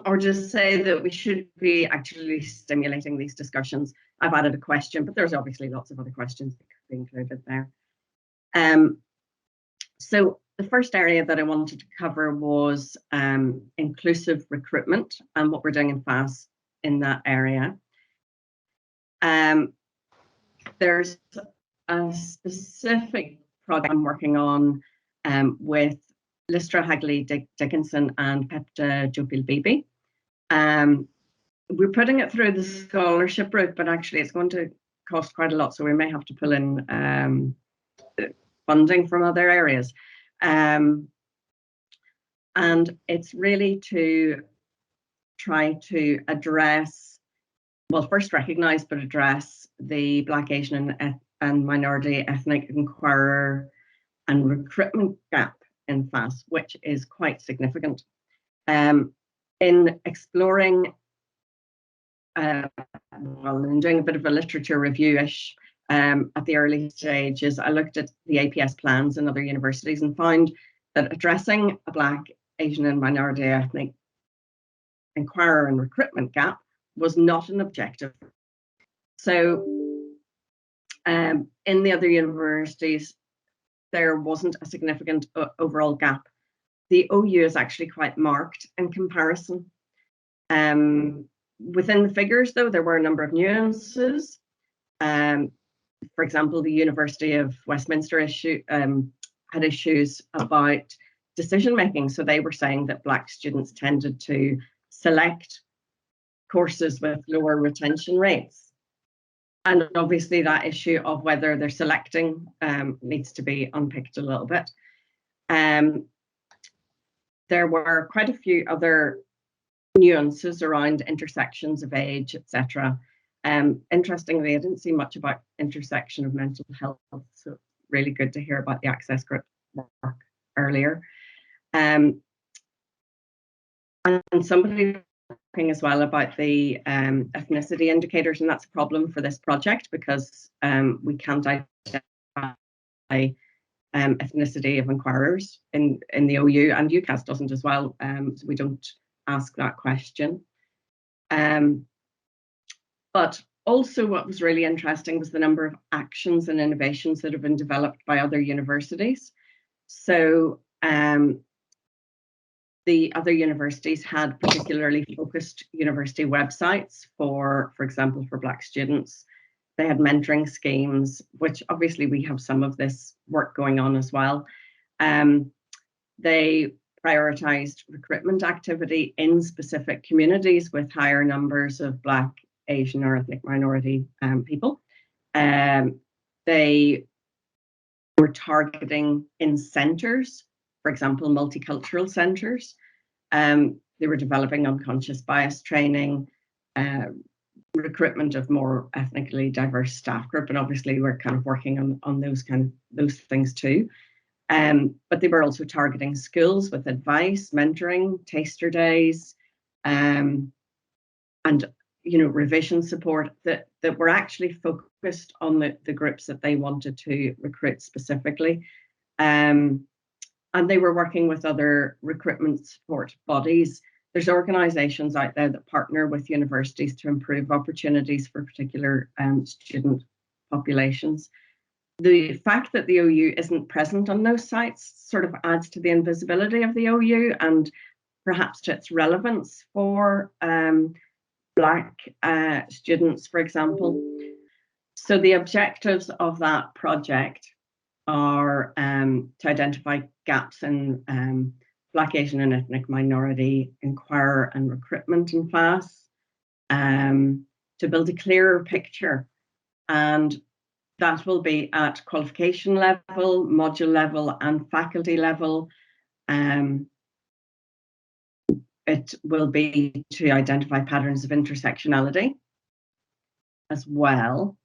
or just say that we should be actually stimulating these discussions. I've added a question, but there's obviously lots of other questions that could be included there. So the first area that I wanted to cover was inclusive recruitment and what we're doing in FAS in that area. There's a specific project I'm working on with Listra Hagley-Dickinson and Petra Jewfield-Beebe. We're putting it through the scholarship route, but actually it's going to cost quite a lot, so we may have to pull in funding from other areas. And it's really to try to address, well, first recognise but address the Black, Asian and minority ethnic inquirer and recruitment gap in FAS, which is quite significant. In exploring, well, in doing a bit of a literature review-ish at the early stages, I looked at the APS plans in other universities and found that addressing a Black, Asian and minority ethnic inquirer and recruitment gap was not an objective. So in the other universities, there wasn't a significant overall gap. The OU is actually quite marked in comparison. Within the figures, though, there were a number of nuances. For example, the University of Westminster had issues about decision making. So they were saying that Black students tended to select courses with lower retention rates. And obviously that issue of whether they're selecting needs to be unpicked a little bit. There were quite a few other nuances around intersections of age, etc. Interestingly, I didn't see much about intersection of mental health, so really good to hear about the access group work earlier. And somebody talking as well about the ethnicity indicators, and that's a problem for this project because we can't identify ethnicity of inquirers in the OU, and UCAS doesn't as well, so we don't ask that question. But also what was really interesting was the number of actions and innovations that have been developed by other universities. So the other universities had particularly focused university websites for example, for Black students. They had mentoring schemes, which obviously we have some of this work going on as well. They prioritized recruitment activity in specific communities with higher numbers of Black, Asian or ethnic minority people. They were targeting in centres, for example, multicultural centres. They were developing unconscious bias training, recruitment of more ethnically diverse staff group, and obviously we're kind of working on those things too. But they were also targeting schools with advice, mentoring, taster days, and revision support that were actually focused on the groups that they wanted to recruit specifically. And they were working with other recruitment support bodies. There's organisations out there that partner with universities to improve opportunities for particular student populations. The fact that the OU isn't present on those sites sort of adds to the invisibility of the OU and perhaps to its relevance for Black students, for example. So the objectives of that project are to identify gaps in Black, Asian and ethnic minority inquirer and recruitment in FAS, to build a clearer picture, and that will be at qualification level, module level and faculty level. It will be to identify patterns of intersectionality as well,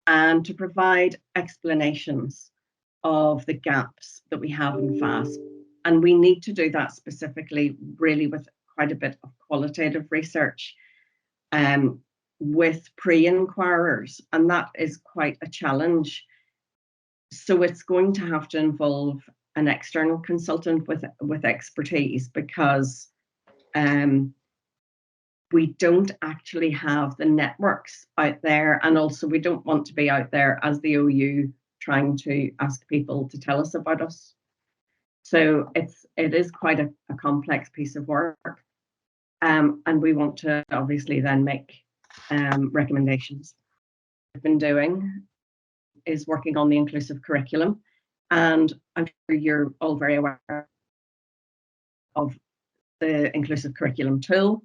and to provide explanations of the gaps that we have in FAS. And we need to do that specifically, really, with quite a bit of qualitative research with pre-inquirers, and that is quite a challenge. So it's going to have to involve an external consultant with expertise, because we don't actually have the networks out there, and also we don't want to be out there as the OU trying to ask people to tell us about us. So it is quite a complex piece of work, and we want to obviously then make recommendations. What we've been doing is working on the inclusive curriculum, and I'm sure you're all very aware of the inclusive curriculum tool,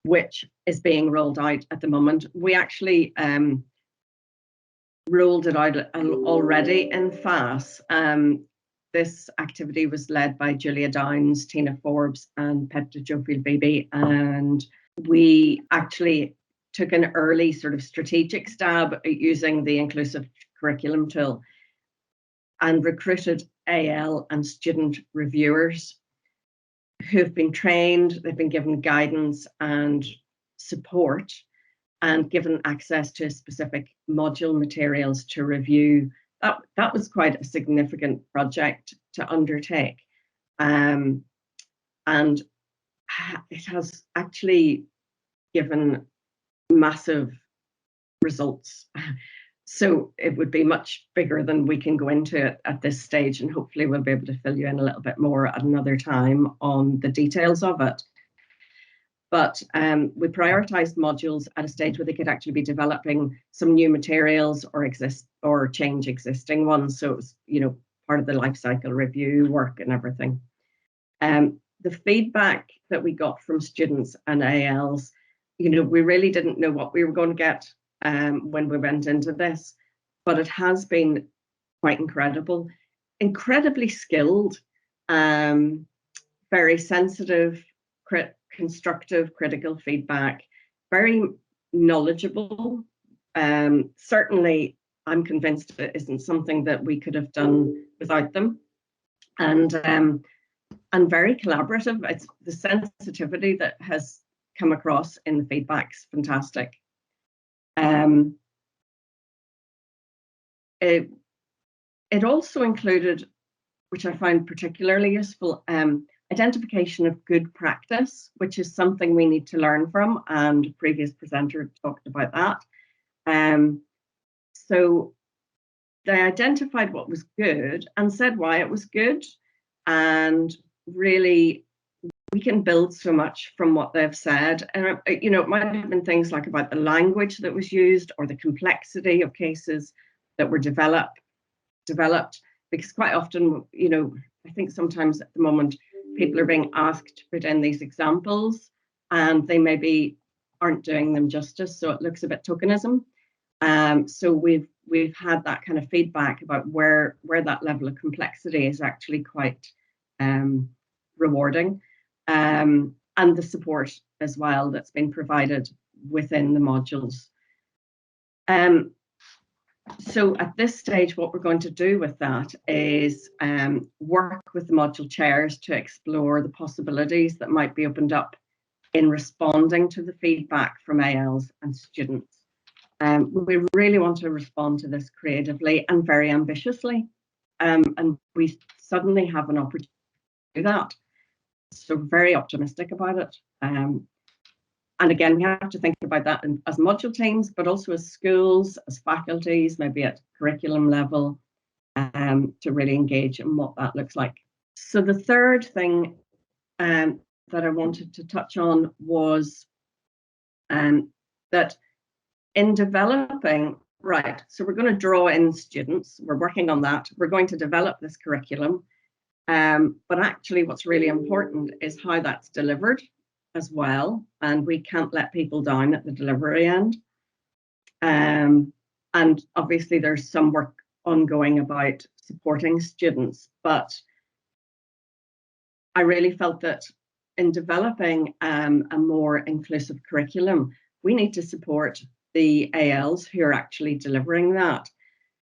which is being rolled out at the moment. We actually rolled it out already in FAS. This activity was led by Julia Downs, Tina Forbes and Petra Jofield-Beebe, and we actually took an early sort of strategic stab at using the inclusive curriculum tool and recruited AL and student reviewers who've been trained, they've been given guidance and support and given access to specific module materials to review. That was quite a significant project to undertake. And it has actually given massive results. So it would be much bigger than we can go into it at this stage, and hopefully we'll be able to fill you in a little bit more at another time on the details of it. But we prioritised modules at a stage where they could actually be developing some new materials or change existing ones. So it was, part of the life cycle review work and everything. The feedback that we got from students and ALs you know, we really didn't know what we were going to get when we went into this, but it has been quite incredible, incredibly skilled, very sensitive, constructive, critical feedback, very knowledgeable. Certainly, I'm convinced it isn't something that we could have done without them, and very collaborative. It's the sensitivity that has come across in the feedback's fantastic. It also included, which I find particularly useful, identification of good practice, which is something we need to learn from, and a previous presenter talked about that. So they identified what was good and said why it was good, and really we can build so much from what they've said. And you know, it might have been things like about the language that was used or the complexity of cases that were developed, because quite often, you know, I think sometimes at the moment people are being asked to put in these examples and they maybe aren't doing them justice, so it looks a bit tokenism. So we've had that kind of feedback about where that level of complexity is actually quite rewarding, and the support as well that's been provided within the modules. So at this stage, what we're going to do with that is work with the module chairs to explore the possibilities that might be opened up in responding to the feedback from ALs and students. We really want to respond to this creatively and very ambitiously, and we suddenly have an opportunity to do that. So very optimistic about it. And again, we have to think about that as module teams, but also as schools, as faculties, maybe at curriculum level, to really engage in what that looks like. So the third thing that I wanted to touch on was that in developing, right, so we're going to draw in students, we're working on that, we're going to develop this curriculum, but actually what's really important is how that's delivered as well, and we can't let people down at the delivery end. And obviously there's some work ongoing about supporting students, but I really felt that in developing a more inclusive curriculum, we need to support the ALs who are actually delivering that.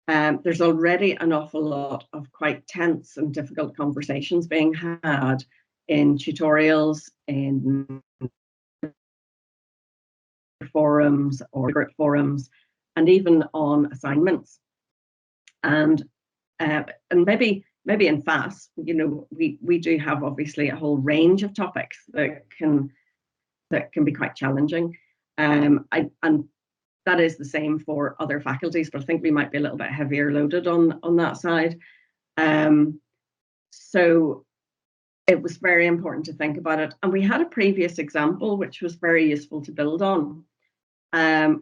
There's already an awful lot of quite tense and difficult conversations being had in tutorials, in forums or group forums, and even on assignments. And maybe in FAS, you know, we do have obviously a whole range of topics that can be quite challenging. And that is the same for other faculties, but I think we might be a little bit heavier loaded on that side. So it was very important to think about it. And we had a previous example, which was very useful to build on,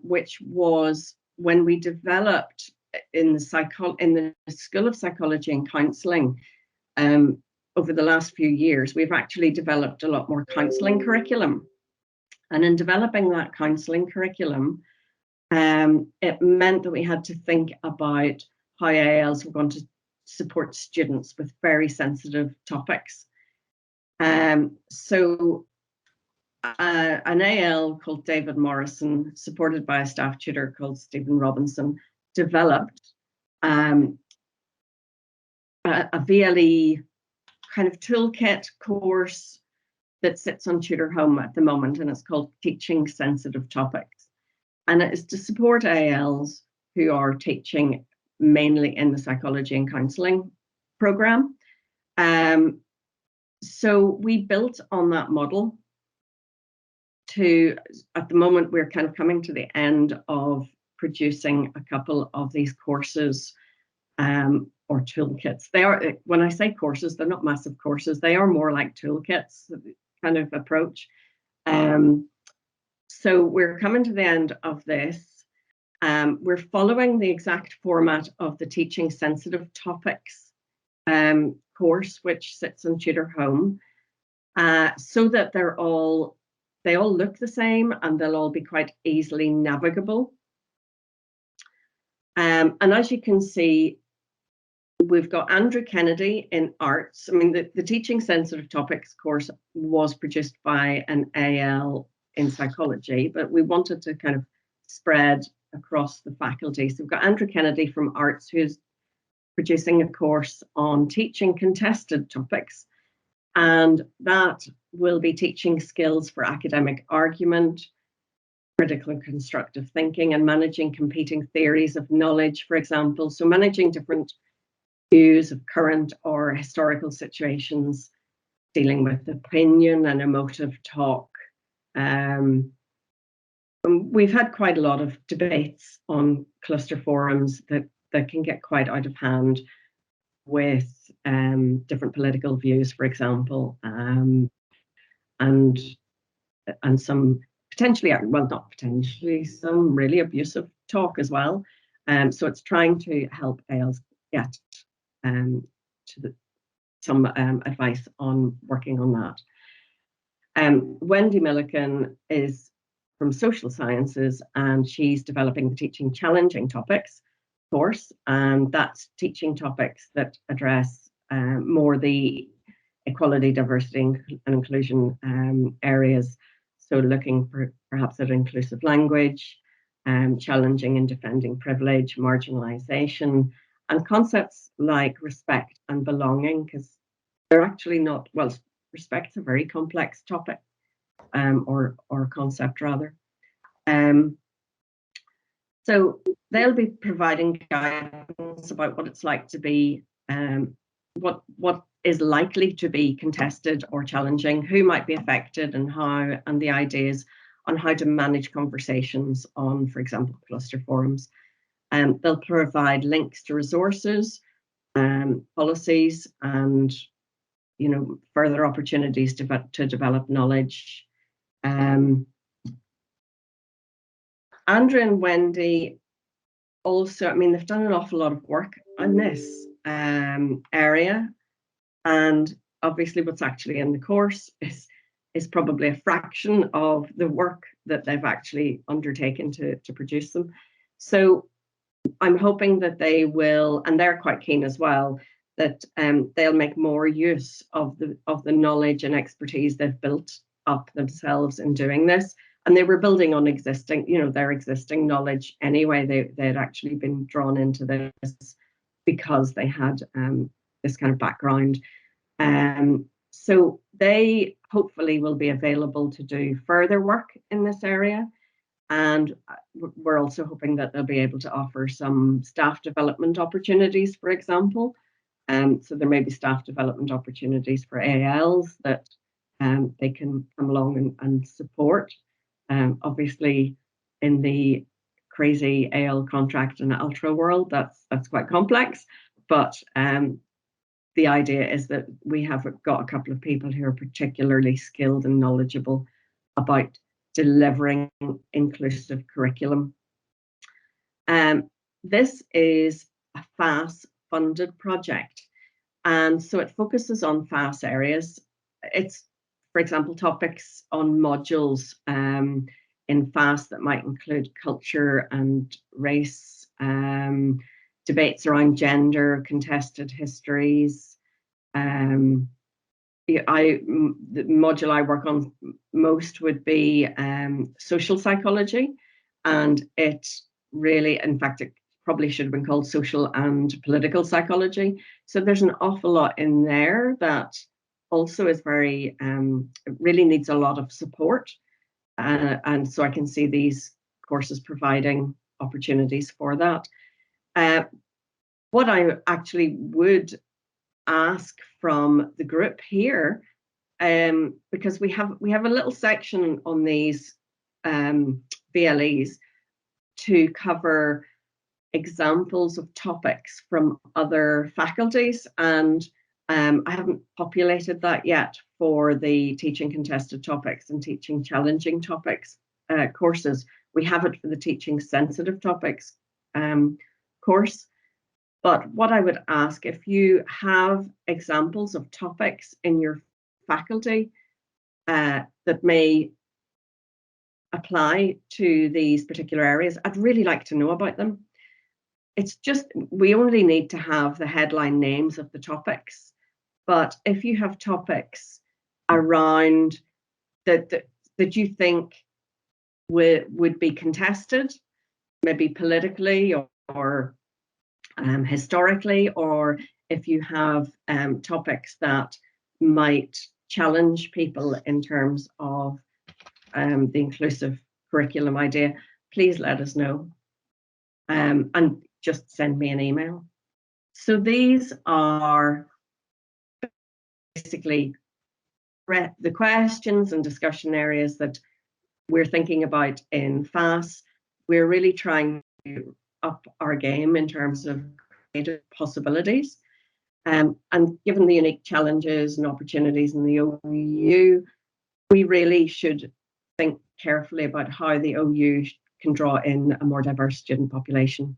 which was when we developed in the School of Psychology and Counselling, over the last few years, we've actually developed a lot more counselling curriculum. And in developing that counselling curriculum, it meant that we had to think about how ALs were going to support students with very sensitive topics. So an AL called David Morrison, supported by a staff tutor called Stephen Robinson, developed a VLE kind of toolkit course that sits on Tutor Home at the moment, and it's called Teaching Sensitive Topics. And it is to support ALs who are teaching mainly in the psychology and counselling programme. So we built on that model to, at the moment, we're kind of coming to the end of producing a couple of these courses or toolkits. They are, when I say courses, they're not massive courses. They are more like toolkits kind of approach. So we're coming to the end of this. We're following the exact format of the Teaching Sensitive Topics course, which sits on Tutor Home, so that they all look the same and they'll all be quite easily navigable. And as you can see, we've got Andrew Kennedy in arts. I mean, the Teaching Sensitive Topics course was produced by an AL in psychology, but we wanted to kind of spread across the faculty. So we've got Andrew Kennedy from arts, who's producing a course on teaching contested topics. And that will be teaching skills for academic argument, critical and constructive thinking, and managing competing theories of knowledge, for example. So managing different views of current or historical situations, dealing with opinion and emotive talk. We've had quite a lot of debates on cluster forums that can get quite out of hand with different political views, for example, and some potentially, well, not potentially, some really abusive talk as well. So it's trying to help ALs get some advice on working on that. Wendy Milliken is from social sciences, and she's developing the Teaching Challenging Topics course, and that's teaching topics that address more the equality, diversity, and inclusion areas. So looking for perhaps at inclusive language, challenging and defending privilege, marginalization, and concepts like respect and belonging, because they're actually not, well, respect's a very complex topic, or concept rather. So they'll be providing guidance about what it's like to be, what is likely to be contested or challenging, who might be affected, and how, and the ideas on how to manage conversations on, for example, cluster forums. They'll provide links to resources, policies, and further opportunities to develop knowledge. Andrew and Wendy also, I mean, they've done an awful lot of work on this area, and obviously what's actually in the course is probably a fraction of the work that they've actually undertaken to produce them. So I'm hoping that they will, and they're quite keen as well, that they'll make more use of the knowledge and expertise they've built up themselves in doing this. And they were building on existing, their existing knowledge anyway. They had actually been drawn into this because they had this kind of background. So they hopefully will be available to do further work in this area. And we're also hoping that they'll be able to offer some staff development opportunities, for example. So there may be staff development opportunities for ALs that they can come along and support. Obviously, in the crazy AL contract and ultra world, that's quite complex. But the idea is that we have got a couple of people who are particularly skilled and knowledgeable about delivering inclusive curriculum. This is a FAS funded project, and so it focuses on FAS areas. It's, for example, topics on modules in FAS that might include culture and race, debates around gender, contested histories. The module I work on most would be social psychology, and it really, in fact, it probably should have been called social and political psychology. So there's an awful lot in there that also is very, really needs a lot of support. And so I can see these courses providing opportunities for that. What I actually would ask from the group here, because we have a little section on these VLEs to cover examples of topics from other faculties, and I haven't populated that yet for the teaching contested topics and teaching challenging topics courses. We have it for the teaching sensitive topics course. But what I would ask, if you have examples of topics in your faculty that may apply to these particular areas, I'd really like to know about them. It's just, we only need to have the headline names of the topics. But if you have topics around that you think would be contested, maybe politically or historically, or if you have topics that might challenge people in terms of the inclusive curriculum idea, please let us know, and just send me an email. So these are basically the questions and discussion areas that we're thinking about in FAS. We're really trying to up our game in terms of creative possibilities. And given the unique challenges and opportunities in the OU, we really should think carefully about how the OU can draw in a more diverse student population.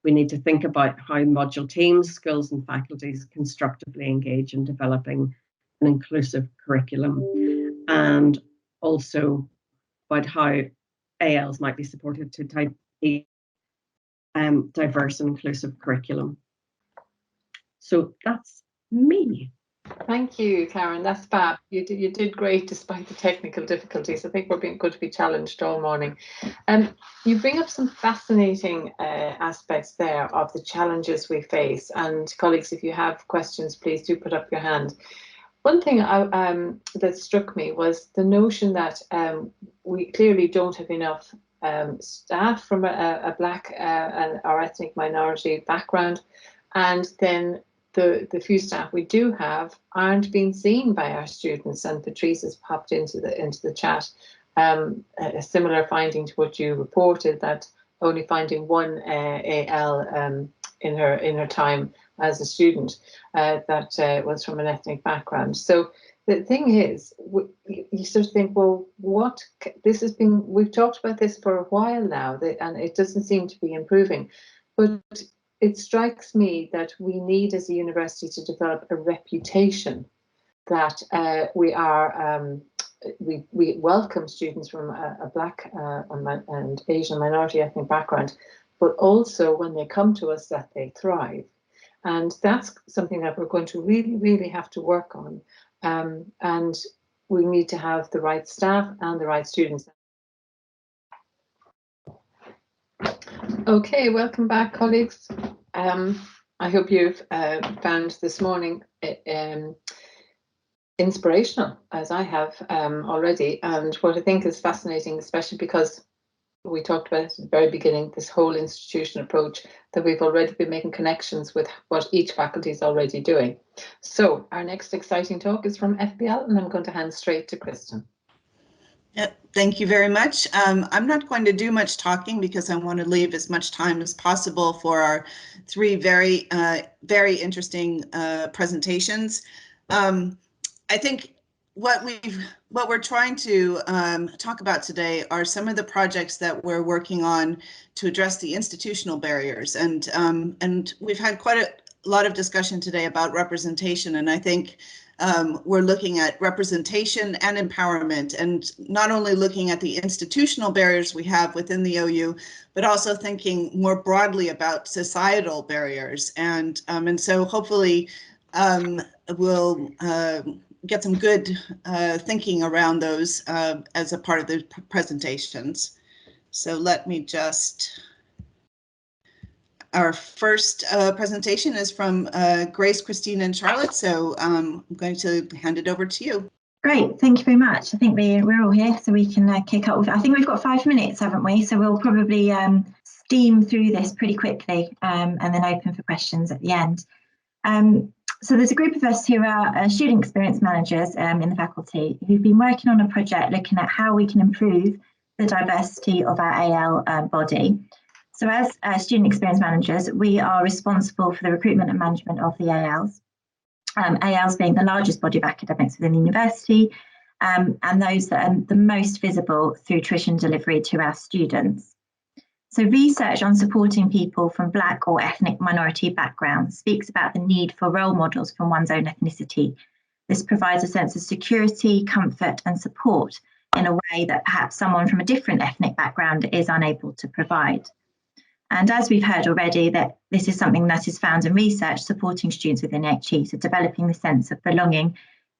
We need to think about how module teams, schools and faculties constructively engage in developing an inclusive curriculum, and also about how ALs might be supported to type a diverse and inclusive curriculum. So that's me. Thank you, Karen. That's fab. You did great despite the technical difficulties. I think we're going to be challenged all morning. You bring up some fascinating aspects there of the challenges we face. And colleagues, if you have questions, please do put up your hand. One thing that struck me was the notion that we clearly don't have enough staff from a Black or ethnic minority background, and then the few staff we do have aren't being seen by our students. And Patrice has popped into the chat a similar finding to what you reported, that only finding one AL in her time as a student that was from an ethnic background. So the thing is, you sort of think, well, we've talked about this for a while now, and it doesn't seem to be improving. But it strikes me that we need, as a university, to develop a reputation that we welcome students from a Black and Asian minority ethnic background, but also when they come to us that they thrive. And that's something that we're going to really, really have to work on. And we need to have the right staff and the right students. Okay, welcome back, colleagues. I hope you've found this morning inspirational, as I have already. And what I think is fascinating, especially because we talked about at the very beginning, this whole institution approach, that we've already been making connections with what each faculty is already doing. So our next exciting talk is from FBL, and I'm going to hand straight to Kristen. Thank you very much. I'm not going to do much talking because I want to leave as much time as possible for our three very interesting presentations. I think what we're trying to talk about today are some of the projects that we're working on to address the institutional barriers, and we've had quite a lot of discussion today about representation, and I think we're looking at representation and empowerment, and not only looking at the institutional barriers we have within the OU, but also thinking more broadly about societal barriers, and so hopefully we'll get some good thinking around those as a part of the presentations. So let me just, our first presentation is from Grace, Christine, and Charlotte. So I'm going to hand it over to you. Great, thank you very much. I think we're all here, so we can kick up with, I think we've got 5 minutes, haven't we? So we'll probably steam through this pretty quickly and then open for questions at the end. So there's a group of us who are student experience managers in the faculty who've been working on a project looking at how we can improve the diversity of our AL body. So as student experience managers, we are responsible for the recruitment and management of the ALs. ALs being the largest body of academics within the university, and those that are the most visible through tuition delivery to our students. So research on supporting people from Black or ethnic minority backgrounds speaks about the need for role models from one's own ethnicity. This provides a sense of security, comfort and support in a way that perhaps someone from a different ethnic background is unable to provide. And as we've heard already, that this is something that is found in research supporting students within HE, so developing the sense of belonging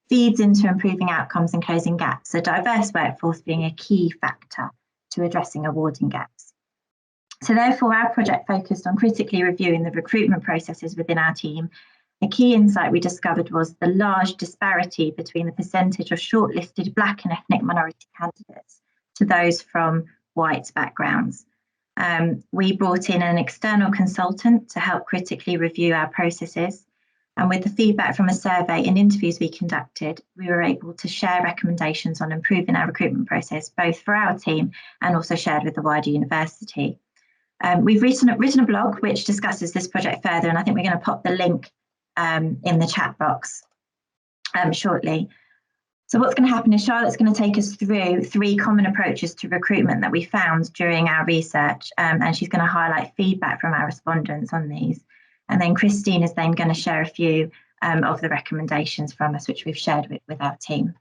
feeds into improving outcomes and closing gaps, a diverse workforce being a key factor to addressing awarding gaps. So therefore, our project focused on critically reviewing the recruitment processes within our team. A key insight we discovered was the large disparity between the percentage of shortlisted Black and ethnic minority candidates to those from white backgrounds. We brought in an external consultant to help critically review our processes. And with the feedback from a survey and interviews we conducted, we were able to share recommendations on improving our recruitment process, both for our team and also shared with the wider university. We've written a blog which discusses this project further, and I think we're going to pop the link in the chat box shortly. So what's going to happen is Charlotte's going to take us through 3 common approaches to recruitment that we found during our research, and she's going to highlight feedback from our respondents on these. And then Christine is then going to share a few of the recommendations from us, which we've shared with our team.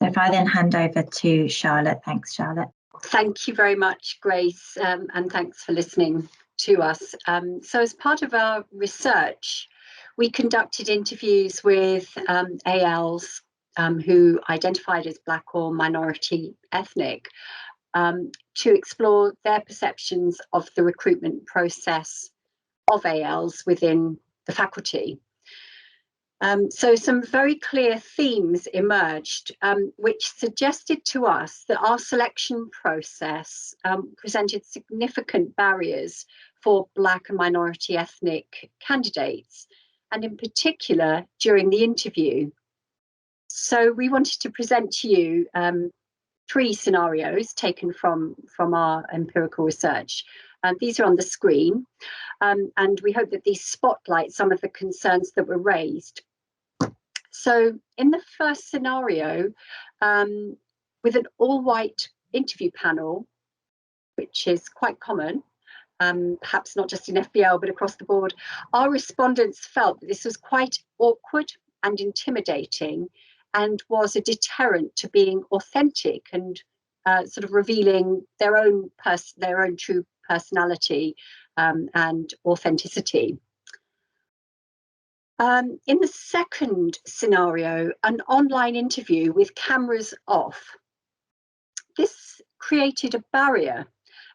So if I then hand over to Charlotte. Thanks, Charlotte. Thank you very much, Grace, and thanks for listening to us. So as part of our research, we conducted interviews with ALs who identified as Black or minority ethnic to explore their perceptions of the recruitment process of ALs within the faculty. So some very clear themes emerged, which suggested to us that our selection process presented significant barriers for Black and minority ethnic candidates, and in particular during the interview. So we wanted to present to you 3 scenarios taken from our empirical research. These are on the screen, and we hope that these spotlight some of the concerns that were raised. So in the first scenario, with an all-white interview panel, which is quite common, perhaps not just in FBL, but across the board, our respondents felt that this was quite awkward and intimidating and was a deterrent to being authentic and sort of revealing their own true personality and authenticity. In the second scenario, an online interview with cameras off, this created a barrier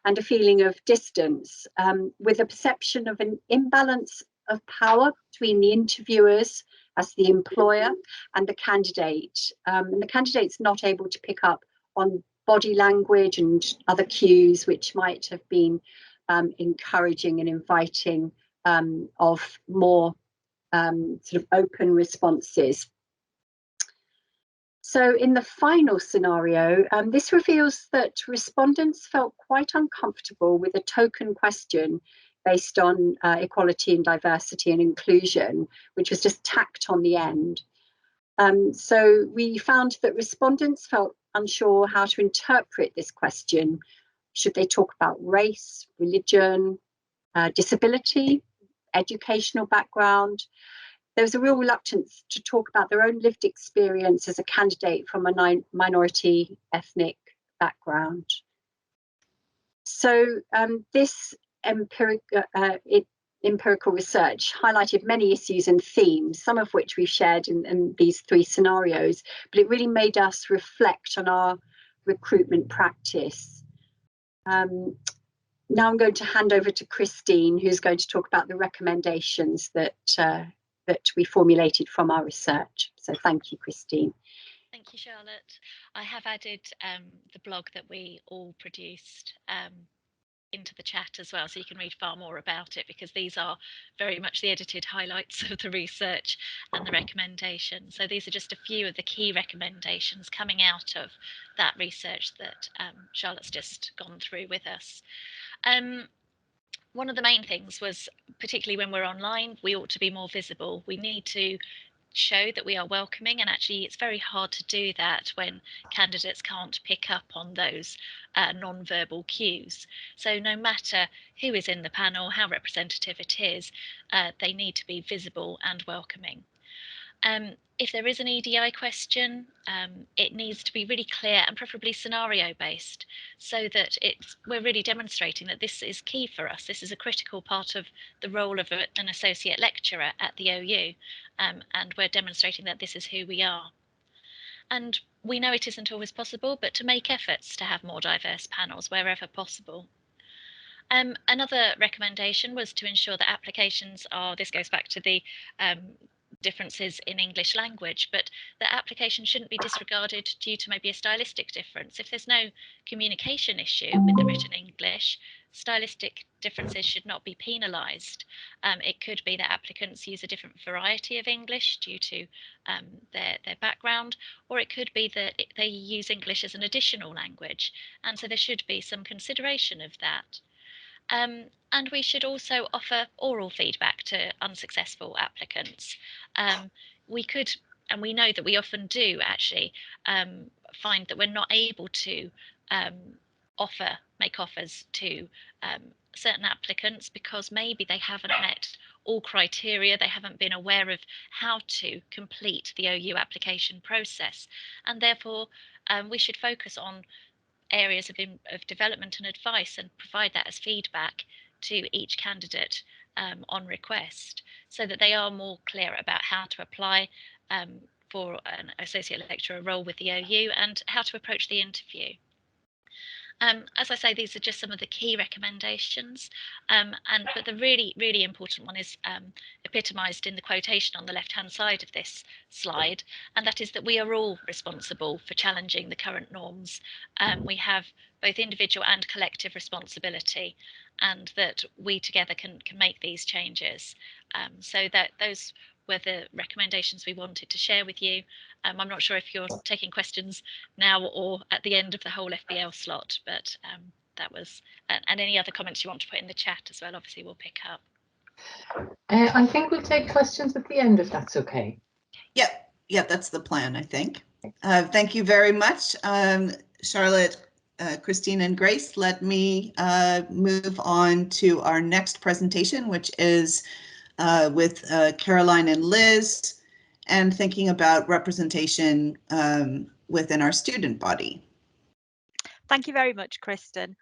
and a feeling of distance, with a perception of an imbalance of power between the interviewers as the employer and the candidate. And the candidate's not able to pick up on body language and other cues which might have been encouraging and inviting of more sort of open responses. So in the final scenario, this reveals that respondents felt quite uncomfortable with a token question based on equality and diversity and inclusion, which was just tacked on the end. So we found that respondents felt unsure how to interpret this question. Should they talk about race, religion, disability, educational background? There was a real reluctance to talk about their own lived experience as a candidate from a minority ethnic background. So this empirical research highlighted many issues and themes, some of which we've shared in these 3 scenarios, but it really made us reflect on our recruitment practice. Now I'm going to hand over to Christine, who's going to talk about the recommendations that we formulated from our research. So thank you, Christine. Thank you, Charlotte. I have added the blog that we all produced into the chat as well, so you can read far more about it, because these are very much the edited highlights of the research and the recommendations. So these are just a few of the key recommendations coming out of that research that Charlotte's just gone through with us. One of the main things was, particularly when we're online, we ought to be more visible. We need to show that we are welcoming, and actually it's very hard to do that when candidates can't pick up on those non-verbal cues. So no matter who is in the panel, how representative it is, they need to be visible and welcoming. If there is an EDI question, it needs to be really clear and preferably scenario based, so that we're really demonstrating that this is key for us. This is a critical part of the role of an associate lecturer at the OU, and we're demonstrating that this is who we are. And we know it isn't always possible, but to make efforts to have more diverse panels wherever possible. Another recommendation was to ensure that applications are, this goes back to the differences in English language, but that application shouldn't be disregarded due to maybe a stylistic difference. If there's no communication issue with the written English, stylistic differences should not be penalised. It could be that applicants use a different variety of English due to their background, or it could be that they use English as an additional language, and so there should be some consideration of that. And we should also offer oral feedback to unsuccessful applicants. We could, and we know that we often do actually, find that we're not able to make offers to certain applicants because maybe they haven't met all criteria, they haven't been aware of how to complete the OU application process, and therefore we should focus on areas of development and advice and provide that as feedback to each candidate on request, so that they are more clear about how to apply for an associate lecturer role with the OU and how to approach the interview. As I say, these are just some of the key recommendations, but the really important one is epitomised in the quotation on the left-hand side of this slide, and that is that we are all responsible for challenging the current norms. We have both individual and collective responsibility, and that we together can make these changes. So that those were the recommendations we wanted to share with you. I'm not sure if you're taking questions now or at the end of the whole FBL slot, but that was, and any other comments you want to put in the chat as well, obviously we'll pick up. I think we'll take questions at the end, if that's okay. Yep, that's the plan, I think. Thank you very much, Charlotte, Christine, and Grace. Let me move on to our next presentation, which is with Caroline and Liz, and thinking about representation within our student body. Thank you very much, Kristen.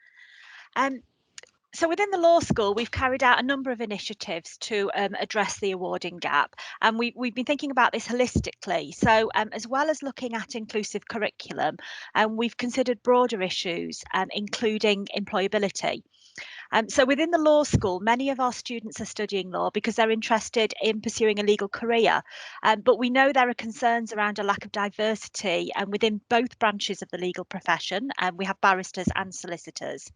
So within the law school, we've carried out a number of initiatives to address the awarding gap, and we've been thinking about this holistically. So as well as looking at inclusive curriculum, we've considered broader issues, including employability. So within the law school, many of our students are studying law because they're interested in pursuing a legal career. But we know there are concerns around a lack of diversity within both branches of the legal profession. We have barristers and solicitors.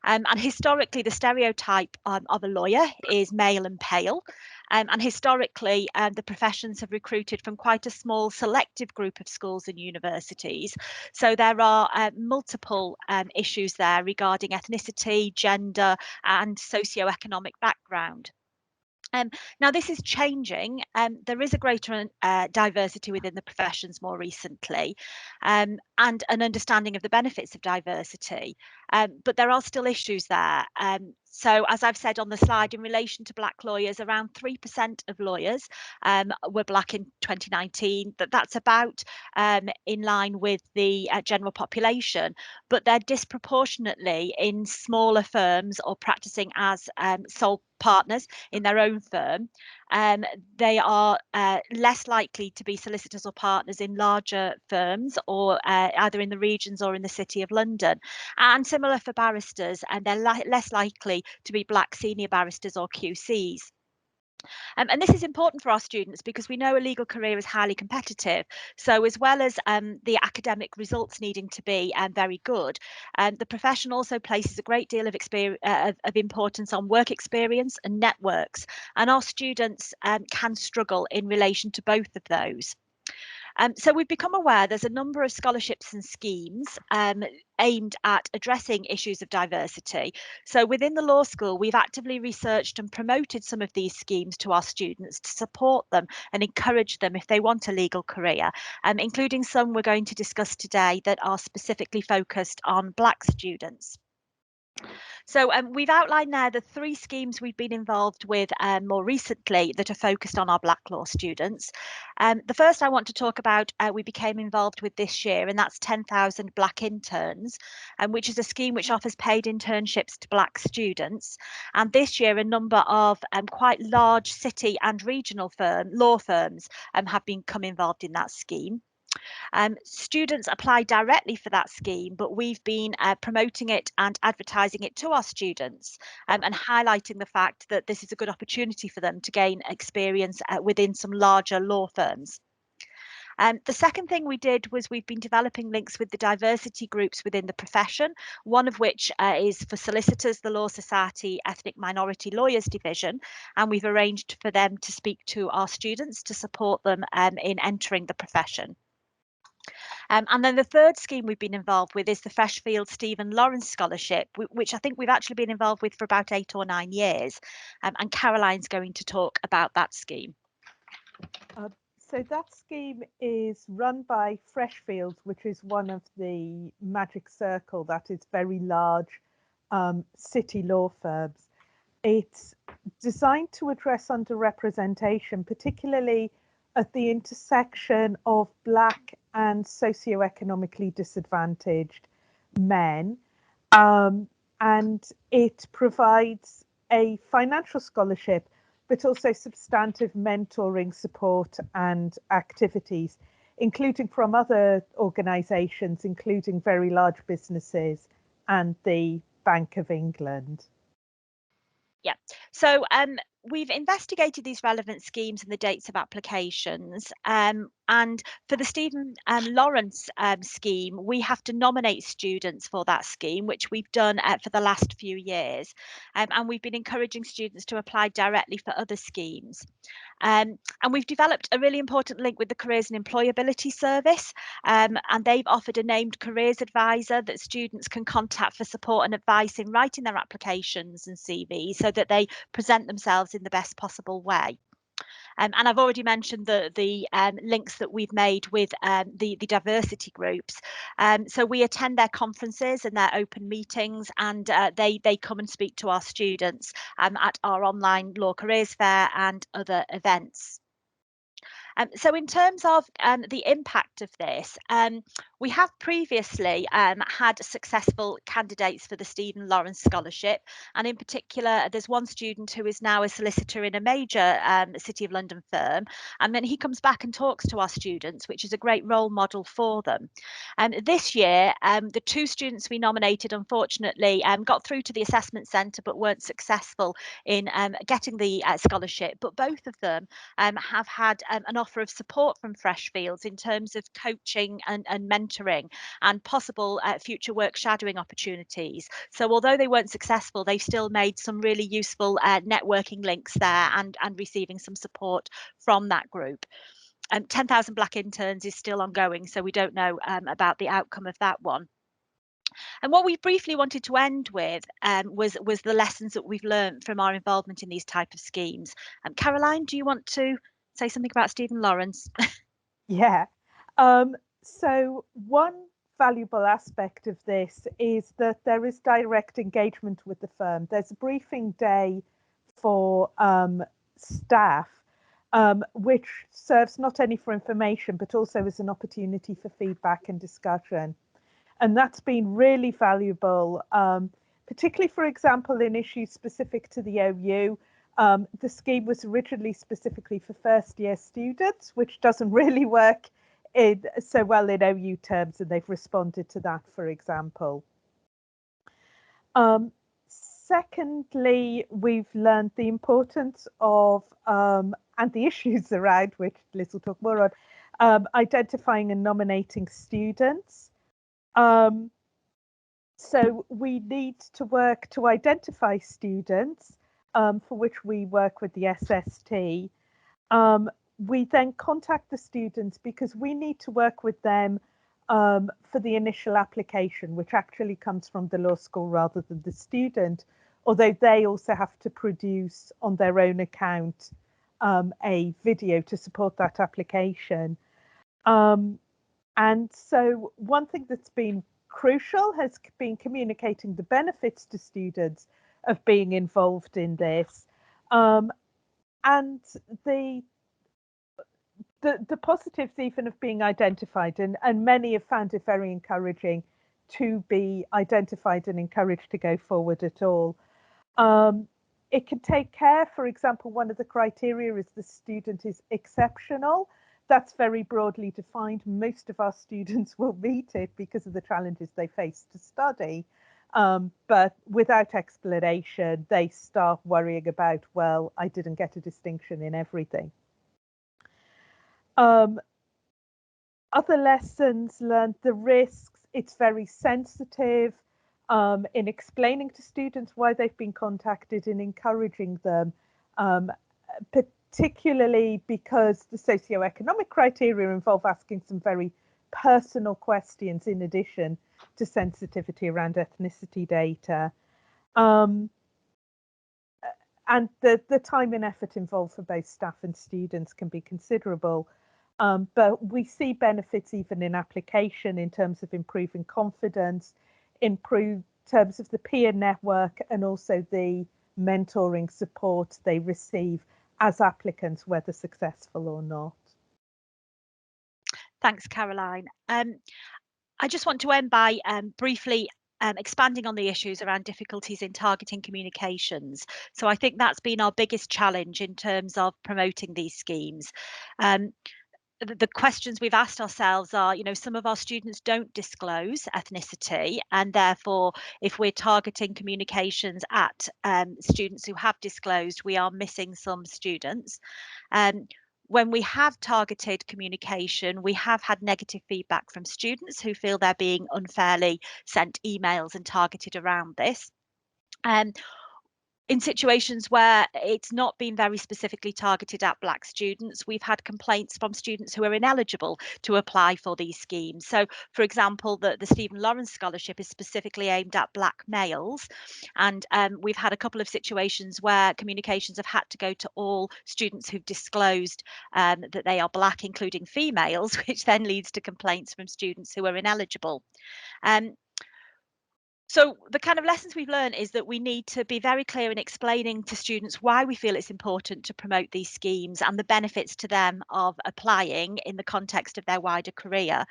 And historically, the stereotype of a lawyer is male and pale. And historically, the professions have recruited from quite a small selective group of schools and universities. So there are multiple issues there regarding ethnicity, gender, and socioeconomic background. Now, this is changing. There is a greater diversity within the professions more recently, and an understanding of the benefits of diversity. But there are still issues there. So as I've said on the slide, in relation to Black lawyers, around 3% of lawyers were Black in 2019. That's about in line with the general population, but they're disproportionately in smaller firms or practicing as sole partners in their own firm. They are less likely to be solicitors or partners in larger firms, or either in the regions or in the City of London. And similar for barristers, and they're less likely to be Black senior barristers or QCs. And this is important for our students because we know a legal career is highly competitive. So as well as the academic results needing to be very good, the profession also places a great deal of importance on work experience and networks. And our students can struggle in relation to both of those. So we've become aware there's a number of scholarships and schemes aimed at addressing issues of diversity. So within the law school, we've actively researched and promoted some of these schemes to our students to support them and encourage them if they want a legal career, including some we're going to discuss today that are specifically focused on Black students. So we've outlined now the 3 schemes we've been involved with more recently that are focused on our Black Law students. The first I want to talk about we became involved with this year, and that's 10,000 Black Interns, which is a scheme which offers paid internships to Black students. And this year a number of quite large city and regional law firms have become involved in that scheme. Students apply directly for that scheme, but we've been promoting it and advertising it to our students and highlighting the fact that this is a good opportunity for them to gain experience within some larger law firms. The second thing we did was we've been developing links with the diversity groups within the profession, one of which is for solicitors, the Law Society Ethnic Minority Lawyers Division, and we've arranged for them to speak to our students to support them in entering the profession. And then the third scheme we've been involved with is the Freshfield Stephen Lawrence Scholarship, which I think we've actually been involved with for about 8 or 9 years. And Caroline's going to talk about that scheme. So that scheme is run by Freshfields, which is one of the magic circle that is very large city law firms. It's designed to address underrepresentation, particularly at the intersection of Black and socioeconomically disadvantaged men. And it provides a financial scholarship, but also substantive mentoring support and activities, including from other organisations, including very large businesses and the Bank of England. Yeah, so we've investigated these relevant schemes and the dates of applications. And for the Stephen Lawrence scheme, we have to nominate students for that scheme, which we've done for the last few years. And we've been encouraging students to apply directly for other schemes. And we've developed a really important link with the Careers and Employability Service, and they've offered a named careers advisor that students can contact for support and advice in writing their applications and CVs so that they present themselves in the best possible way. And I've already mentioned the links that we've made with the diversity groups. So we attend their conferences and their open meetings, and they come and speak to our students at our online Law Careers Fair and other events. So in terms of the impact of this, we have previously had successful candidates for the Stephen Lawrence Scholarship. And in particular, there's one student who is now a solicitor in a major City of London firm. And then he comes back and talks to our students, which is a great role model for them. And this year, the 2 students we nominated, unfortunately, got through to the assessment centre, but weren't successful in getting the scholarship. But both of them have had an offer of support from Freshfields in terms of coaching and mentoring and possible future work shadowing opportunities. So although they weren't successful, they've still made some really useful networking links there and receiving some support from that group. 10,000 Black Interns is still ongoing, so we don't know about the outcome of that one. And what we briefly wanted to end with was the lessons that we've learned from our involvement in these type of schemes. Caroline, do you want to say something about Stephen Lawrence? Yeah. So one valuable aspect of this is that there is direct engagement with the firm. There's a briefing day for staff, which serves not only for information, but also as an opportunity for feedback and discussion. And that's been really valuable, particularly, for example, in issues specific to the OU. The scheme was originally specifically for first-year students, which doesn't really work so well in OU terms, and they've responded to that, for example. Secondly, we've learned the importance of, and the issues around, which Liz will talk more on, identifying and nominating students. So we need to work to identify students, for which we work with the SST. We then contact the students because we need to work with them for the initial application, which actually comes from the law school rather than the student, although they also have to produce on their own account a video to support that application. And so one thing that's been crucial has been communicating the benefits to students of being involved in this, and the positives even of being identified, and many have found it very encouraging to be identified and encouraged to go forward at all. It can take care, for example, one of the criteria is the student is exceptional. That's very broadly defined. Most of our students will meet it because of the challenges they face to study. But without explanation, they start worrying about, well, I didn't get a distinction in everything. Other lessons learned, the risks, it's very sensitive in explaining to students why they've been contacted and encouraging them, particularly because the socioeconomic criteria involve asking some very personal questions in addition to sensitivity around ethnicity data. And the time and effort involved for both staff and students can be considerable. But we see benefits even in application in terms of improving confidence, improved terms of the peer network, and also the mentoring support they receive as applicants, whether successful or not. Thanks, Caroline. I just want to end by briefly expanding on the issues around difficulties in targeting communications. So I think that's been our biggest challenge in terms of promoting these schemes. The questions we've asked ourselves are, some of our students don't disclose ethnicity, and therefore, if we're targeting communications at students who have disclosed, we are missing some students. When we have targeted communication, we have had negative feedback from students who feel they're being unfairly sent emails and targeted around this. In situations where it's not been very specifically targeted at Black students, we've had complaints from students who are ineligible to apply for these schemes. So, for example, the Stephen Lawrence Scholarship is specifically aimed at Black males. And we've had a couple of situations where communications have had to go to all students who've disclosed that they are Black, including females, which then leads to complaints from students who are ineligible. So the kind of lessons we've learned is that we need to be very clear in explaining to students why we feel it's important to promote these schemes and the benefits to them of applying in the context of their wider career.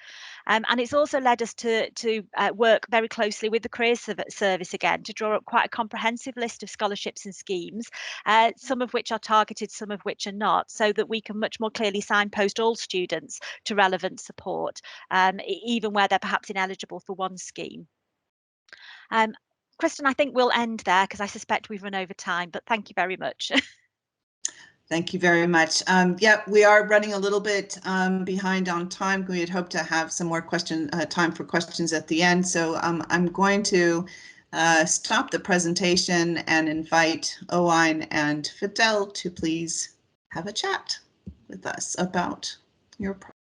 And it's also led us to work very closely with the Careers Service again to draw up quite a comprehensive list of scholarships and schemes, some of which are targeted, some of which are not, so that we can much more clearly signpost all students to relevant support, even where they're perhaps ineligible for one scheme. Kristen, I think we'll end there because I suspect we've run over time, but thank you very much. Thank you very much. Yeah, we are running a little bit behind on time. We had hoped to have some more time for questions at the end. So I'm going to stop the presentation and invite Owain and Fidel to please have a chat with us about your project.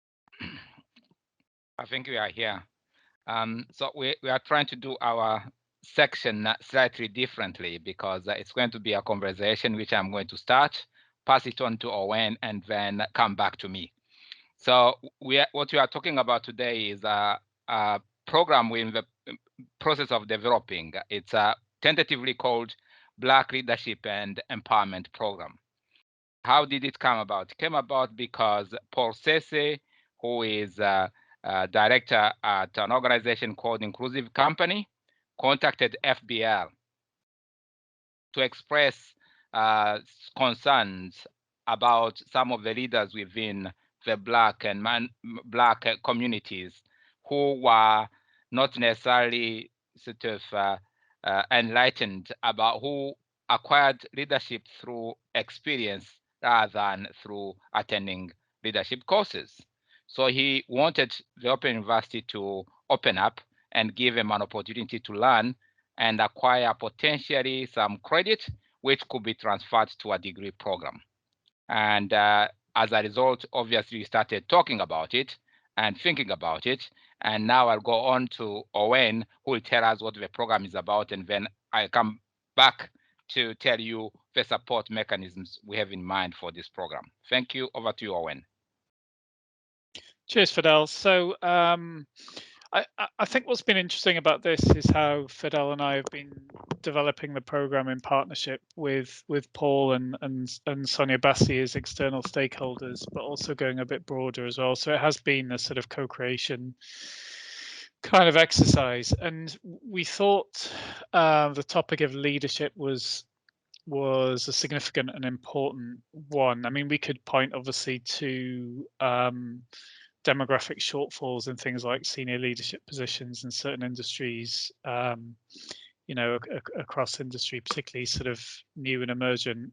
I think we are here. So we are trying to do our section slightly differently because it's going to be a conversation which I'm going to start, pass it on to Owain, and then come back to me. So what we are talking about today is a program we're in the process of developing. It's tentatively called Black Leadership and Empowerment Program. How did it come about? It came about because Paul Sese, who is director at an organization called Inclusive Company, contacted FBL to express concerns about some of the leaders within the Black communities who were not necessarily sort of enlightened about, who acquired leadership through experience rather than through attending leadership courses. So he wanted the Open University to open up and give them an opportunity to learn and acquire potentially some credit, which could be transferred to a degree program. And as a result, obviously, we started talking about it and thinking about it. And now I'll go on to Owain, who will tell us what the program is about. And then I'll come back to tell you the support mechanisms we have in mind for this program. Thank you. Over to you, Owain. Cheers, Fidel. So I I think what's been interesting about this is how Fidel and I have been developing the program in partnership with Paul and Sonia Bassi as external stakeholders, but also going a bit broader as well. So it has been a sort of co-creation kind of exercise, and we thought the topic of leadership was a significant and important one. I mean, we could point obviously to demographic shortfalls in things like senior leadership positions in certain industries, you know, across industry, particularly sort of new and emergent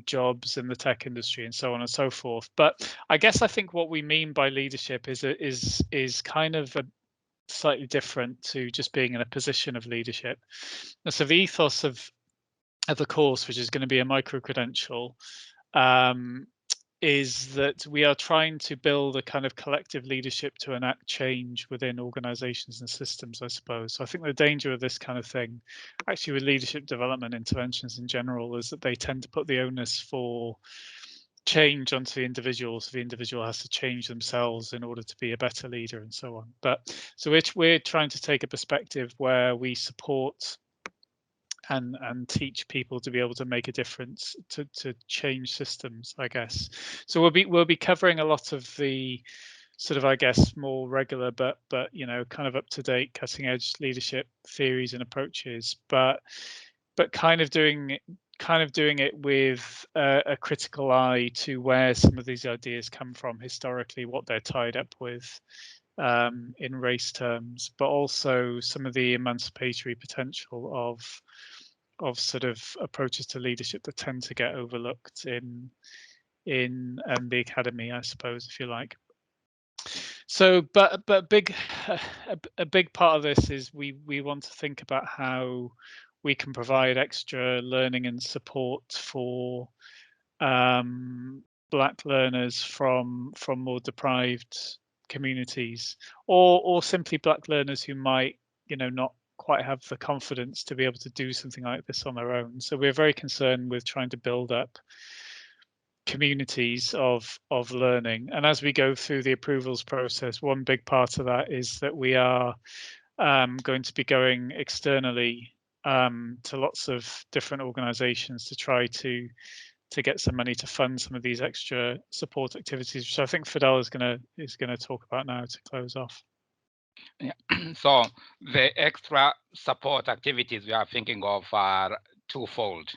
jobs in the tech industry and so on and so forth. But I guess I think what we mean by leadership is kind of a slightly different to just being in a position of leadership. And so the ethos of the course, which is going to be a micro-credential, is that we are trying to build a kind of collective leadership to enact change within organizations and systems, I suppose. So I think the danger of this kind of thing, actually with leadership development interventions in general, is that they tend to put the onus for change onto the individual. So the individual has to change themselves in order to be a better leader and so on. But so we're trying to take a perspective where we support and teach people to be able to make a difference, to change systems, I guess. So we'll be covering a lot of the sort of, I guess, more regular but you know, kind of up to date, cutting edge leadership theories and approaches, but kind of doing it with a critical eye to where some of these ideas come from historically, what they're tied up with in race terms, but also some of the emancipatory potential of sort of approaches to leadership that tend to get overlooked in the academy, I suppose, if you like. So, but a big part of this is we want to think about how we can provide extra learning and support for Black learners from more deprived communities, or simply Black learners who might, you know, not quite have the confidence to be able to do something like this on their own. So we're very concerned with trying to build up communities of learning. And as we go through the approvals process, one big part of that is that we are going to be going externally to lots of different organizations to try to get some money to fund some of these extra support activities, which I think Fidel is gonna talk about now to close off. Yeah. So the extra support activities we are thinking of are twofold.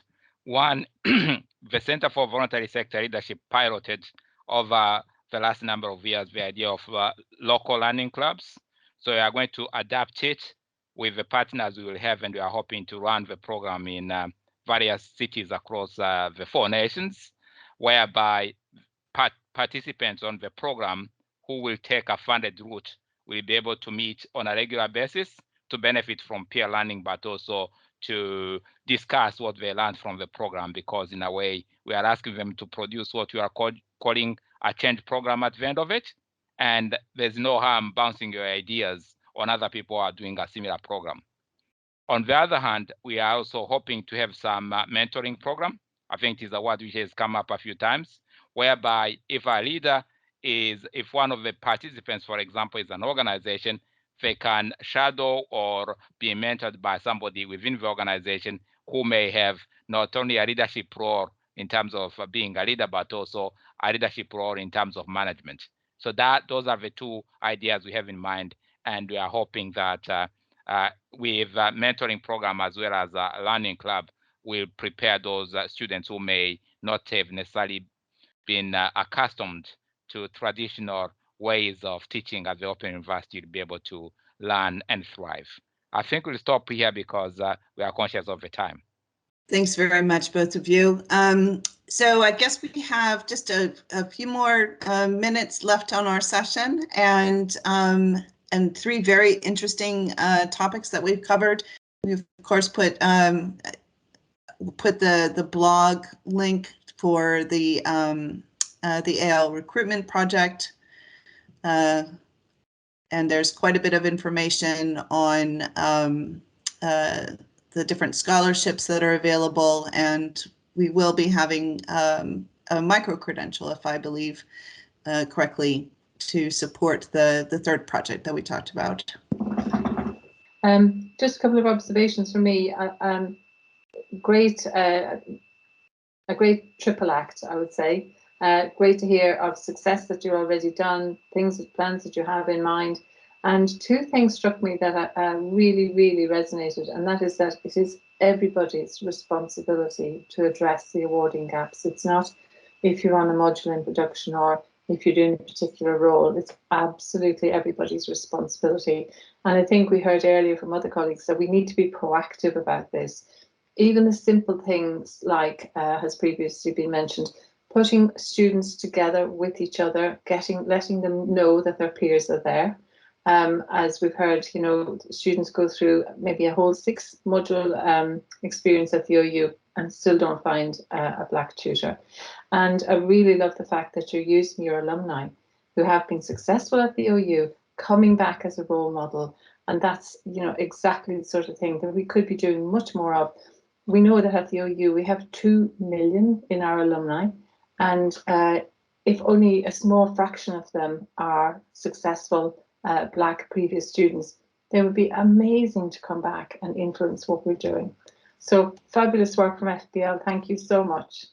One, the Center for Voluntary Sector Leadership piloted over the last number of years the idea of local learning clubs. So we are going to adapt it with the partners we will have, and we are hoping to run the program in various cities across the 4 nations, whereby participants on the program who will take a funded route will be able to meet on a regular basis to benefit from peer learning, but also to discuss what they learned from the program, because in a way we are asking them to produce what we are calling a change program at the end of it. And there's no harm bouncing your ideas on other people who are doing a similar program. On the other hand, we are also hoping to have some mentoring program. I think it is a word which has come up a few times, whereby if one of the participants, for example, is an organization, they can shadow or be mentored by somebody within the organization who may have not only a leadership role in terms of being a leader, but also a leadership role in terms of management. So those are the 2 ideas we have in mind, and we are hoping that with a mentoring program as well as a learning club, will prepare those students who may not have necessarily been accustomed to traditional ways of teaching at the Open University to be able to learn and thrive. I think we'll stop here because we are conscious of the time. Thanks very much, both of you. So I guess we have just a few more minutes left on our session, and 3 very interesting topics that we've covered. We've of course put the blog link for the AL recruitment project, and there's quite a bit of information on the different scholarships that are available, and we will be having a micro-credential, if I believe correctly, to support the third project that we talked about. Just a couple of observations from me. A great triple act, I would say. Great to hear of success that you're already done, plans that you have in mind. And two things struck me that really, really resonated, and that is that it is everybody's responsibility to address the awarding gaps. It's not if you're on a module in production or if you're doing a particular role, it's absolutely everybody's responsibility. And I think we heard earlier from other colleagues that we need to be proactive about this. Even the simple things like has previously been mentioned, putting students together with each other, letting them know that their peers are there. As we've heard, you know, students go through maybe a whole 6-module experience at the OU and still don't find a black tutor. And I really love the fact that you're using your alumni who have been successful at the OU coming back as a role model. And that's, you know, exactly the sort of thing that we could be doing much more of. We know that at the OU we have 2 million in our alumni, and if only a small fraction of them are successful Black previous students, they would be amazing to come back and influence what we're doing. So fabulous work from FBL. Thank you so much.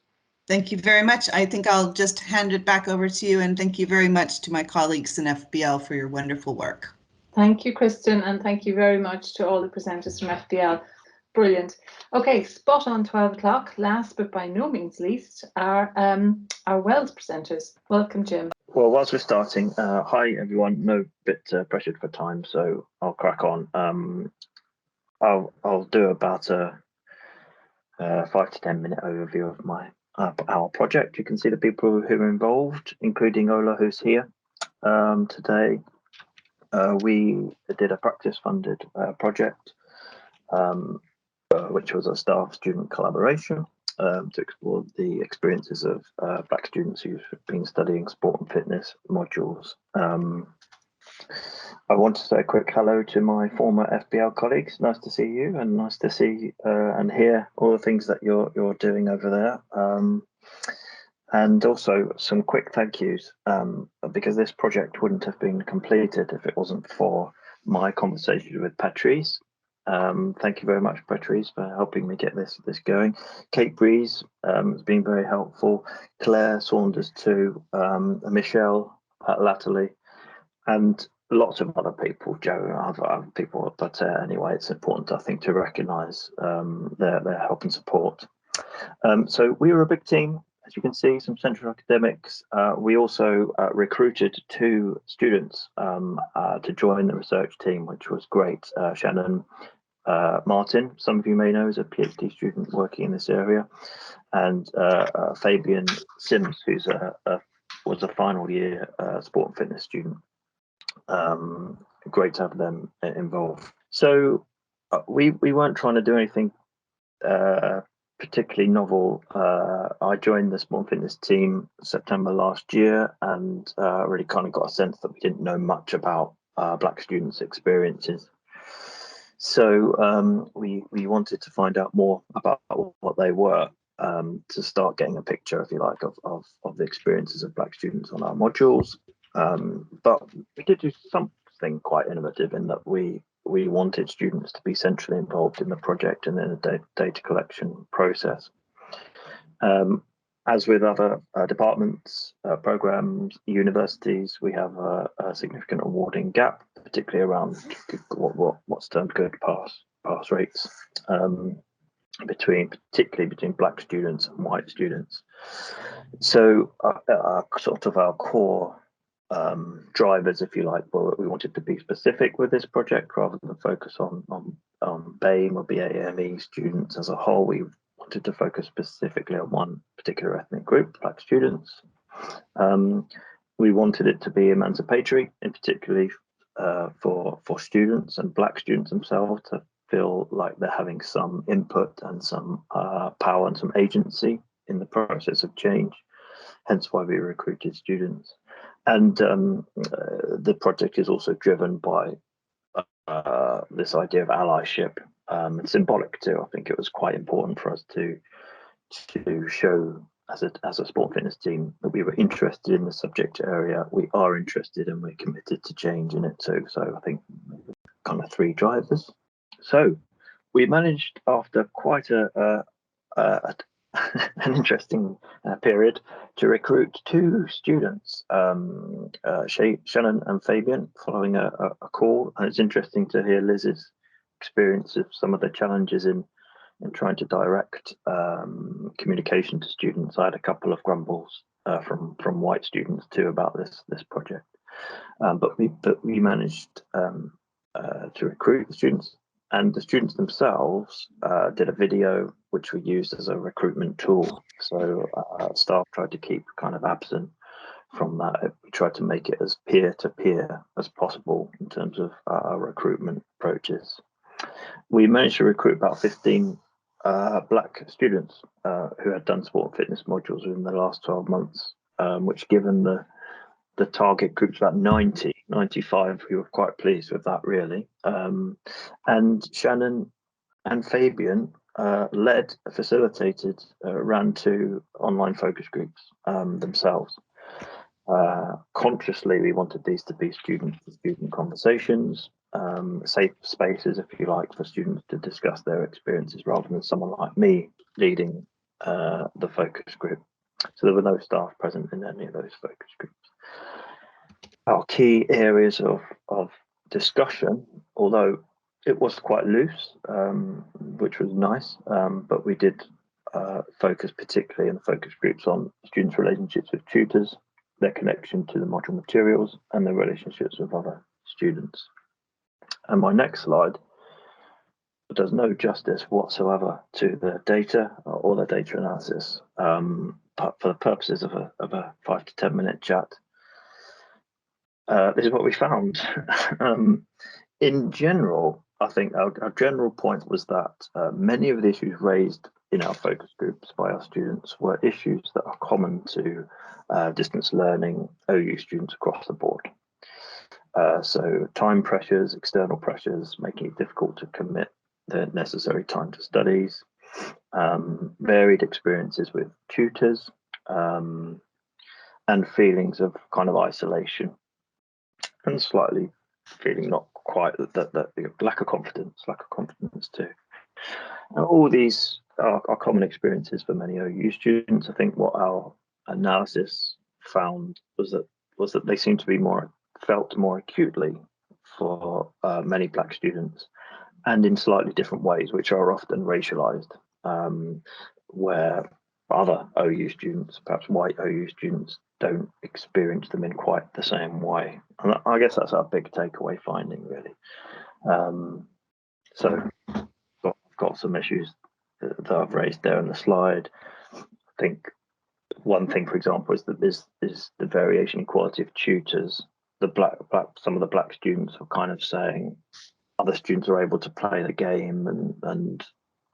Thank you very much. I think I'll just hand it back over to you, and thank you very much to my colleagues in FBL for your wonderful work. Thank you, Kristen, and thank you very much to all the presenters from FBL. Brilliant. Okay, spot on 12 o'clock. Last but by no means least, our Wells presenters. Welcome, Jim. Well, whilst we're starting, hi everyone. No bit pressured for time, so I'll crack on. I'll do about a 5 to 10 minute overview of our project. You can see the people who are involved, including Ola, who's here today. We did a practice-funded project, which was a staff-student collaboration to explore the experiences of Black students who've been studying sport and fitness modules. I want to say a quick hello to my former FBL colleagues. Nice to see you, and nice to see and hear all the things that you're doing over there. And also some quick thank yous, because this project wouldn't have been completed if it wasn't for my conversation with Patrice. Thank you very much, Patrice, for helping me get this going. Kate Breeze has been very helpful. Claire Saunders too, Michelle latterly, and lots of other people, Joe and other people. But anyway, it's important, I think, to recognise their help and support. So we were a big team. As you can see, some central academics. We also recruited 2 students to join the research team, which was great. Shannon Martin, some of you may know, is a PhD student working in this area, and Fabian Sims, who's was a final year sport and fitness student. Great to have them involved. So we weren't trying to do anything particularly novel. I joined the sport and fitness team September last year, and really kind of got a sense that we didn't know much about Black students' experiences. So we wanted to find out more about what they were, to start getting a picture, if you like, of the experiences of Black students on our modules. But we did do something quite innovative in that we wanted students to be centrally involved in the project and in the data collection process. As with other departments, programs, universities, we have a significant awarding gap, particularly around what's termed good pass rates, particularly between Black students and white students. So sort of our core drivers, if you like, were we wanted to be specific with this project rather than focus on BAME or BAME students as a whole. We wanted to focus specifically on one particular ethnic group, Black students. We wanted it to be emancipatory, in particularly for students and Black students themselves to feel like they're having some input and some power and some agency in the process of change, hence why we recruited students. And the project is also driven by this idea of allyship, and symbolic too. I think it was quite important for us to show as a sport fitness team, that we were interested in the subject area. We are interested and we're committed to change in it too. So I think kind of 3 drivers. So we managed, after quite an interesting period, to recruit 2 students, Shannon and Fabian, following a call. And it's interesting to hear Liz's experience of some of the challenges in trying to direct communication to students. I had a couple of grumbles from white students too about this project, but we managed to recruit the students, and the students themselves did a video which we used as a recruitment tool. So staff tried to keep kind of absent from that. We tried to make it as peer-to-peer as possible in terms of our recruitment approaches. We managed to recruit about 15 black students who had done sport and fitness modules within the last 12 months, which, given the target group's about 95, we were quite pleased with that, really. And Shannon and Fabian facilitated, ran 2 online focus groups themselves. Consciously, we wanted these to be student-to-student conversations, safe spaces, if you like, for students to discuss their experiences rather than someone like me leading the focus group. So there were no staff present in any of those focus groups. Our key areas of discussion, although it was quite loose, which was nice, but we did focus particularly in the focus groups on students' relationships with tutors, their connection to the module materials, and their relationships with other students. And my next slide does no justice whatsoever to the data or the data analysis, but for the purposes of a 5 to 10 minute chat, this is what we found. In general, I think our general point was that many of the issues raised in our focus groups by our students were issues that are common to distance learning OU students across the board. So time pressures, external pressures, making it difficult to commit the necessary time to studies, varied experiences with tutors, and feelings of kind of isolation, and slightly feeling not quite that lack of confidence too. Now, all these are common experiences for many OU students. I think what our analysis found was that they seem to be felt more acutely for many black students, and in slightly different ways, which are often racialized, where other OU students, perhaps white OU students, don't experience them in quite the same way. And I guess that's our big takeaway finding, really. So I've got some issues that I've raised there in the slide. I think one thing, for example, is that is the variation in quality of tutors. Some of the black students are kind of saying other students are able to play the game and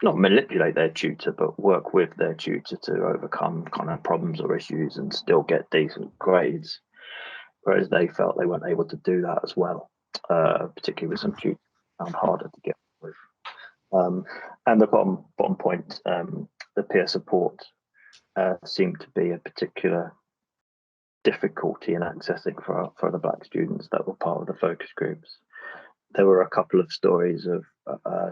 not manipulate their tutor, but work with their tutor to overcome kind of problems or issues and still get decent grades, whereas they felt they weren't able to do that as well, particularly with some tutors found harder to get with. And the bottom point, the peer support seemed to be a particular difficulty in accessing for the black students that were part of the focus groups. There were a couple of stories of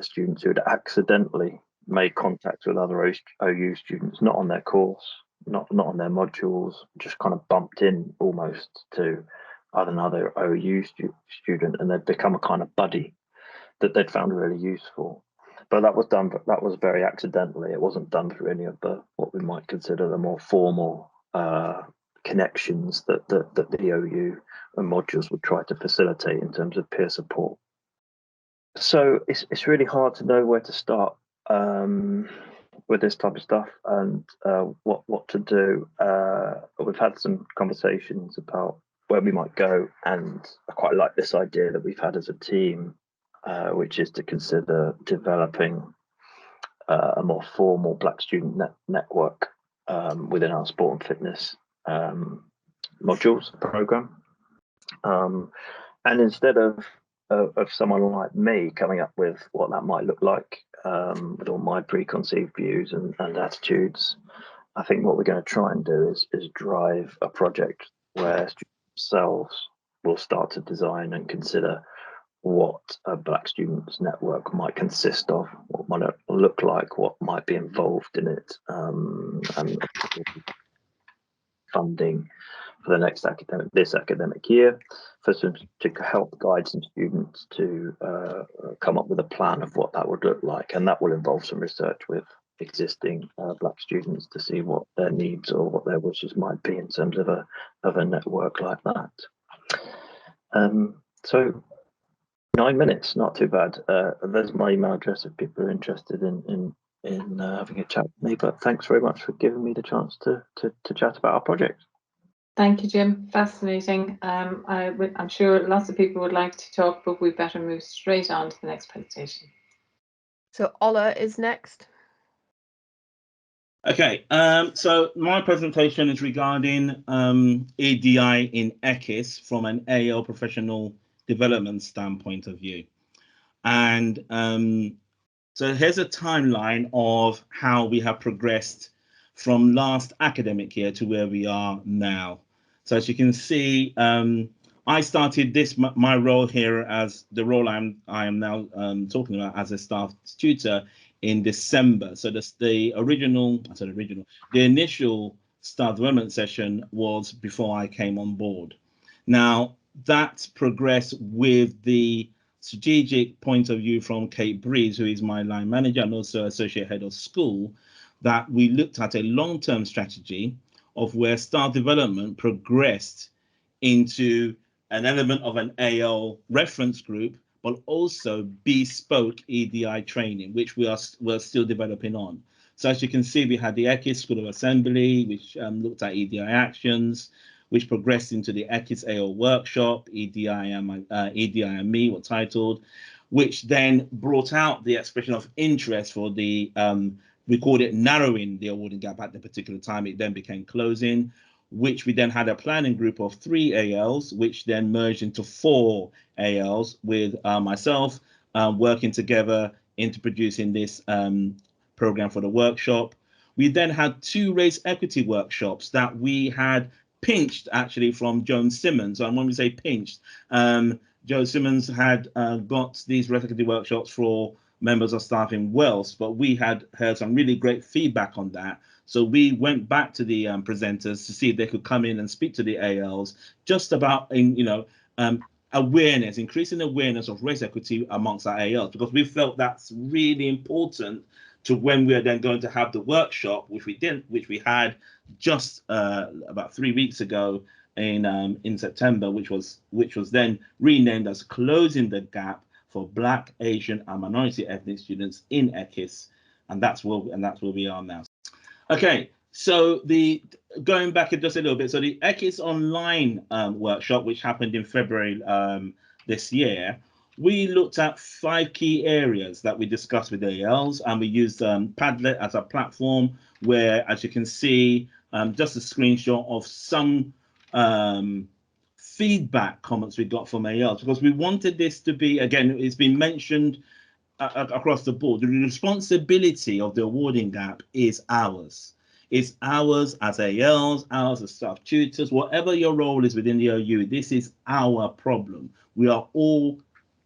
students who had accidentally made contact with other OU students, not on their course, not on their modules, just kind of bumped in almost to another OU student, and they'd become a kind of buddy that they'd found really useful. But that was very accidentally. It wasn't done through any of what we might consider the more formal connections that the OU and modules would try to facilitate in terms of peer support. So it's really hard to know where to start with this type of stuff and what to do. We've had some conversations about where we might go, and I quite like this idea that we've had as a team, which is to consider developing a more formal black student network within our sport and fitness modules program. And instead of someone like me coming up with what that might look like with all my preconceived views and attitudes, I think what we're going to try and do is drive a project where students themselves will start to design and consider what a Black Students Network might consist of, what might it look like, what might be involved in it, and funding for the next this academic year, to help guide some students to come up with a plan of what that would look like, and that will involve some research with existing Black students to see what their needs or what their wishes might be in terms of a network like that. So 9 minutes, not too bad. There's my email address if people are interested in having a chat with me. But thanks very much for giving me the chance to chat about our project. Thank you, Jim. Fascinating. I'm sure lots of people would like to talk, but we better move straight on to the next presentation. So Ola is next. Okay, so my presentation is regarding EDI in ECIS from an AL professional development standpoint of view. And so here's a timeline of how we have progressed from last academic year to where we are now. So as you can see, I started my role here as the role I am now talking about as a staff tutor in December. So the initial staff development session was before I came on board. Now that's progressed with the strategic point of view from Kate Breeze, who is my line manager and also associate head of school, that we looked at a long-term strategy of where staff development progressed into an element of an AL reference group, but also bespoke EDI training, which we're still developing on. So as you can see, we had the ECIS School of Assembly, which looked at EDI actions, which progressed into the ECIS AL workshop, EDI and Me were titled, which then brought out the expression of interest for the, we called it narrowing the awarding gap at the particular time. It then became closing, which we then had a planning group of 3 ALs, which then merged into 4 ALs with myself working together into producing this program for the workshop. We then had 2 race equity workshops that we had pinched actually from Joan Simmons. And when we say pinched, Joan Simmons had got these race equity workshops for members of staff in Wales, but we had heard some really great feedback on that. So we went back to the presenters to see if they could come in and speak to the ALs just about, awareness, increasing awareness of race equity amongst our ALs, because we felt that's really important to when we are then going to have the workshop, which we had just about 3 weeks ago in September, which was then renamed as Closing the Gap for Black, Asian, and Minority Ethnic Students in ECIS, and that's where we are now. Okay, so going back just a little bit, so the ECIS online workshop, which happened in February this year, we looked at 5 key areas that we discussed with ALs, and we used Padlet as a platform where, as you can see, just a screenshot of some feedback comments we got from ALs, because we wanted this to be, again, it's been mentioned across the board, the responsibility of the awarding gap is ours. It's ours as ALs, ours as staff tutors, whatever your role is within the OU, this is our problem. We are all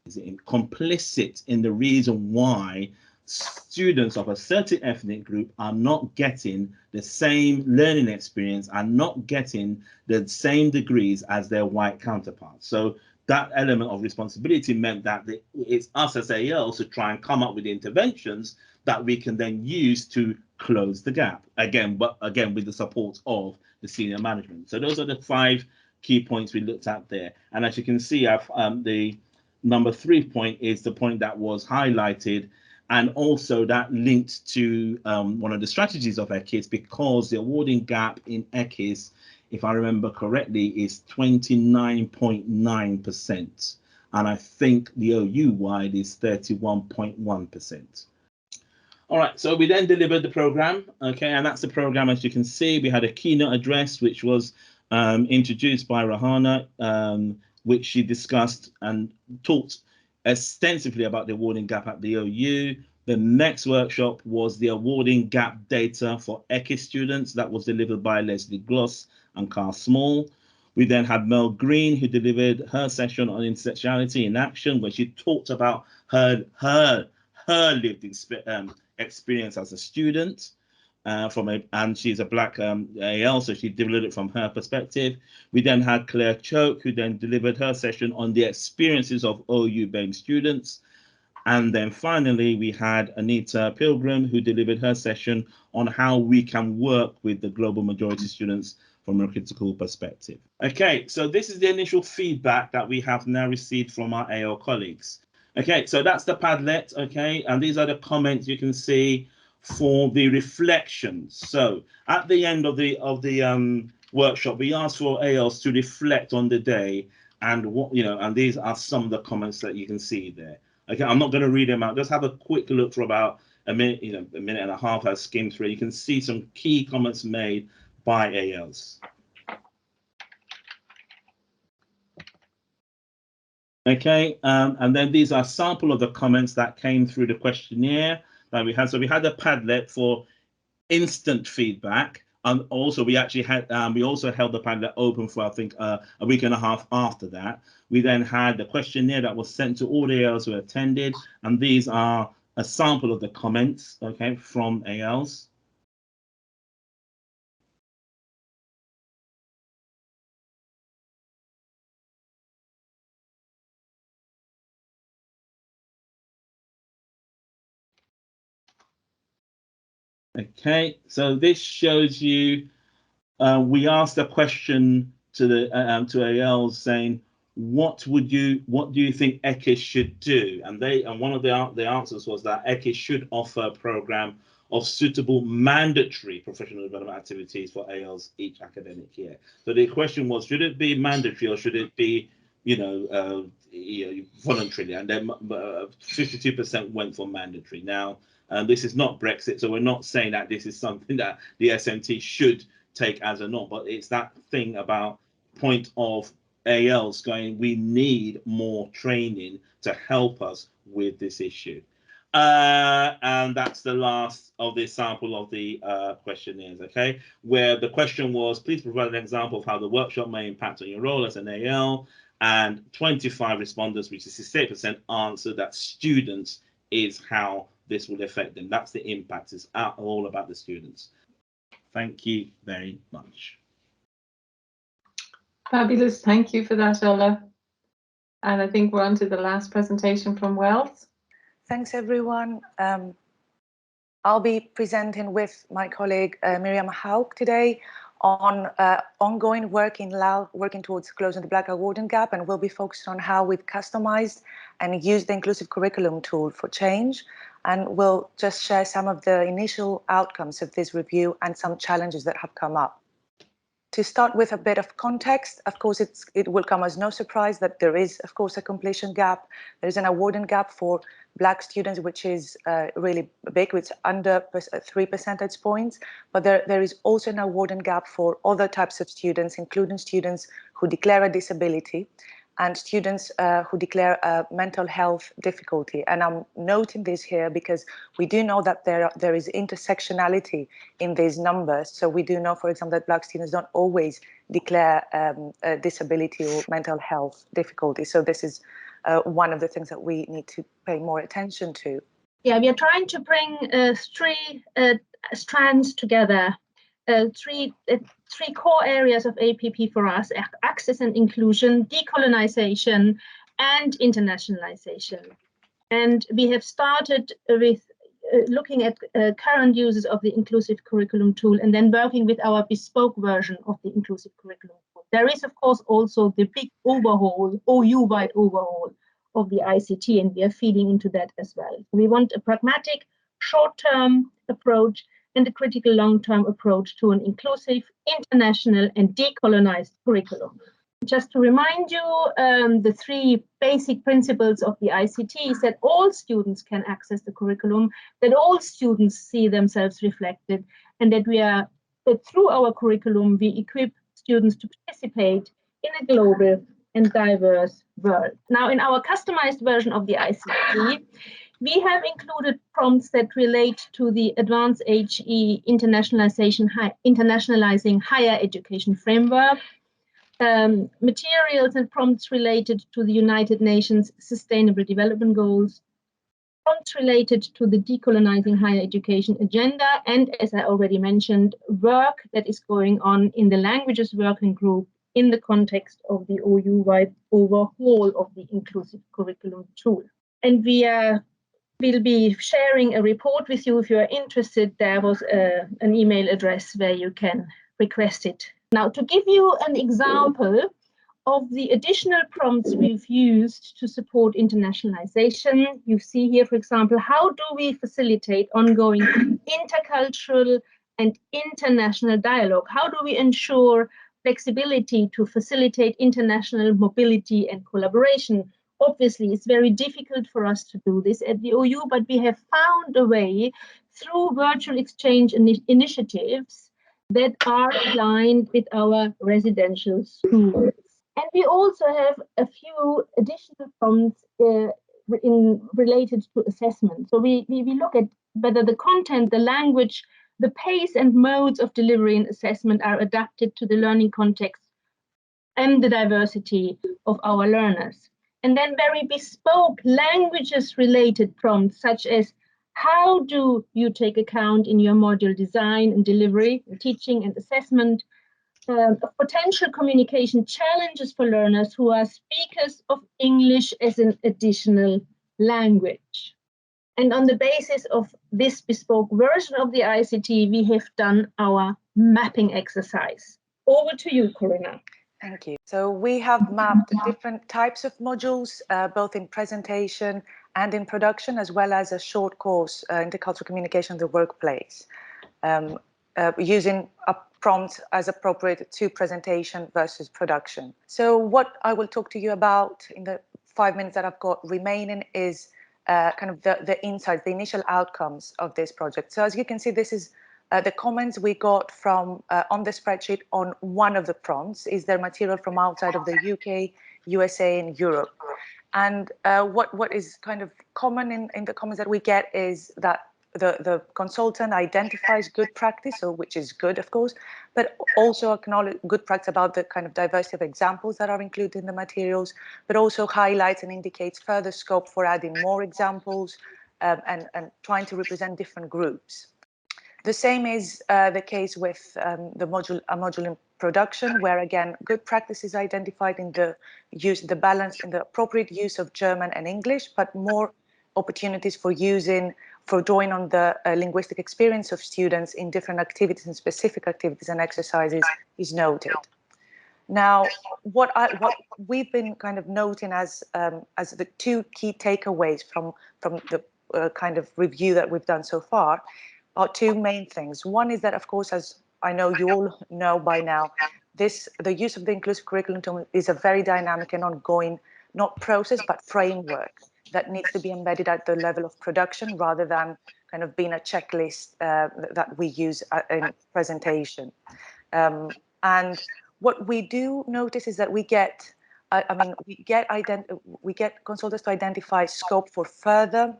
complicit in the reason why students of a certain ethnic group are not getting the same learning experience, and not getting the same degrees as their white counterparts. So that element of responsibility meant that it's us as ALs to try and come up with interventions that we can then use to close the gap, again with the support of the senior management. So those are the 5 key points we looked at there. And as you can see, the number 3 point is the point that was highlighted, and also that linked to one of the strategies of ECIS, because the awarding gap in ECIS, if I remember correctly, is 29.9%. And I think the OU-wide is 31.1%. All right, so we then delivered the program, okay, and that's the program. As you can see, we had a keynote address, which was introduced by Rahana, which she discussed and talked extensively about the awarding gap at the OU. The next workshop was the awarding gap data for ECHIS students. That was delivered by Leslie Gloss and Carl Small. We then had Mel Green, who delivered her session on intersectionality in action, where she talked about her lived experience as a student. And she's a Black AL, so she delivered it from her perspective. We then had Claire Choke, who then delivered her session on the experiences of OU BAME students. And then finally, we had Anita Pilgrim, who delivered her session on how we can work with the global majority students from a critical perspective. Okay, so this is the initial feedback that we have now received from our AL colleagues. Okay, so that's the Padlet, okay, and these are the comments you can see for the reflections. So at the end of the workshop, we asked for ALs to reflect on the day, and and these are some of the comments that you can see there. Okay, I'm not going to read them out. Just have a quick look for about a minute, a minute and a half. I skimmed through. You can see some key comments made by ALs. Okay, and then these are a sample of the comments that came through the questionnaire that we had. So we had a Padlet for instant feedback, and also we actually had we also held the Padlet open for I think a week and a half after that. We then had the questionnaire that was sent to all the ALs who attended, and these are a sample of the comments, okay, from ALs. Okay, so this shows you, we asked a question to the to ALs saying, what do you think ECHIS should do? And one of the answers was that ECHIS should offer a program of suitable mandatory professional development activities for ALs each academic year. So the question was, should it be mandatory or should it be, voluntarily? And then 52% went for mandatory. Now, this is not Brexit, so we're not saying that this is something that the SMT should take as a norm, but it's that thing about point of ALs going, we need more training to help us with this issue. And that's the last of the sample of the questionnaires, okay, where the question was, please provide an example of how the workshop may impact on your role as an AL, and 25 respondents, which is 68%, answered that students is how this will affect them. That's the impact. It's all about the students. Thank you very much. Fabulous. Thank you for that, Ola. And I think we're on to the last presentation from Wales. Thanks, everyone. I'll be presenting with my colleague Miriam Hauk today on ongoing work in LAL, working towards closing the Black awarding gap, and we'll be focused on how we've customized and used the inclusive curriculum tool for change. And we'll just share some of the initial outcomes of this review and some challenges that have come up. To start with a bit of context, of course, it will come as no surprise that there is, of course, a completion gap. There's an awarding gap for Black students, which is really big, it's under 3 percentage points. But there is also an awarding gap for other types of students, including students who declare a disability and students who declare a mental health difficulty. And I'm noting this here because we do know that there is intersectionality in these numbers. So we do know, for example, that Black students don't always declare a disability or mental health difficulty. So this is one of the things that we need to pay more attention to. Yeah, we are trying to bring three strands together. Three core areas of APP for us: access and inclusion, decolonization, and internationalization. And we have started with looking at current uses of the inclusive curriculum tool and then working with our bespoke version of the inclusive curriculum tool. There is, of course, also the big overhaul, OU-wide overhaul of the ICT, and we are feeding into that as well. We want a pragmatic, short-term approach and a critical long-term approach to an inclusive, international, and decolonized curriculum. Just to remind you, the three basic principles of the ICT is that all students can access the curriculum, that all students see themselves reflected, and that through our curriculum, we equip students to participate in a global and diverse world. Now, in our customized version of the ICT, We have included prompts that relate to the Advanced HE Internationalizing Higher Education Framework, materials and prompts related to the United Nations Sustainable Development Goals, prompts related to the Decolonizing Higher Education Agenda, and, as I already mentioned, work that is going on in the Languages Working Group in the context of the OU-wide overhaul of the inclusive curriculum tool. And we'll be sharing a report with you if you are interested. There was an email address where you can request it. Now, to give you an example of the additional prompts we've used to support internationalization, you see here, for example, how do we facilitate ongoing intercultural and international dialogue? How do we ensure flexibility to facilitate international mobility and collaboration? Obviously, it's very difficult for us to do this at the OU, but we have found a way through virtual exchange initiatives that are aligned with our residential schools. And we also have a few additional prompts related to assessment. So we look at whether the content, the language, the pace and modes of delivery and assessment are adapted to the learning context and the diversity of our learners. And then very bespoke languages-related prompts, such as how do you take account in your module design and delivery, and teaching and assessment, of potential communication challenges for learners who are speakers of English as an additional language. And on the basis of this bespoke version of the ICT, we have done our mapping exercise. Over to you, Corinna. Thank you. So we have mapped different types of modules, both in presentation and in production, as well as a short course, intercultural communication in the workplace, using a prompt as appropriate to presentation versus production. So what I will talk to you about in the 5 minutes that I've got remaining is kind of the insights, the initial outcomes of this project. So as you can see, this is the comments we got from on the spreadsheet on one of the prompts. Is there material from outside of the UK, USA, and Europe? And what is kind of common in the comments that we get is that the consultant identifies good practice, so which is good, of course, but also acknowledge good practice about the kind of diversity of examples that are included in the materials, but also highlights and indicates further scope for adding more examples and trying to represent different groups. The same is the case with a module in production, where again good practice is identified in the use, the balance, in the appropriate use of German and English, but more opportunities for drawing on the linguistic experience of students in different activities and specific activities and exercises is noted. Now, what we've been kind of noting as the two key takeaways from the kind of review that we've done so far are two main things. One is that, of course, as I know you all know by now, the use of the inclusive curriculum tool is a very dynamic and ongoing, not process, but framework that needs to be embedded at the level of production rather than kind of being a checklist that we use in presentation. And what we do notice is that we get consultants to identify scope for further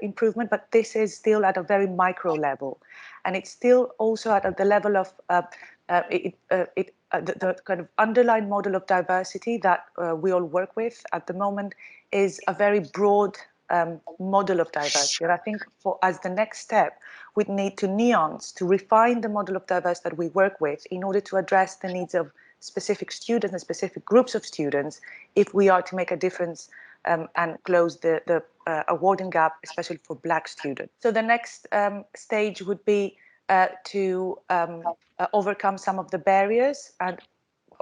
improvement, but this is still at a very micro level, and it's still also at the level of the kind of underlying model of diversity that we all work with at the moment is a very broad model of diversity. And I think as the next step, we'd need to nuance, to refine the model of diversity that we work with in order to address the needs of specific students and specific groups of students if we are to make a difference and close the awarding gap, especially for Black students. So the next stage would be to overcome some of the barriers, and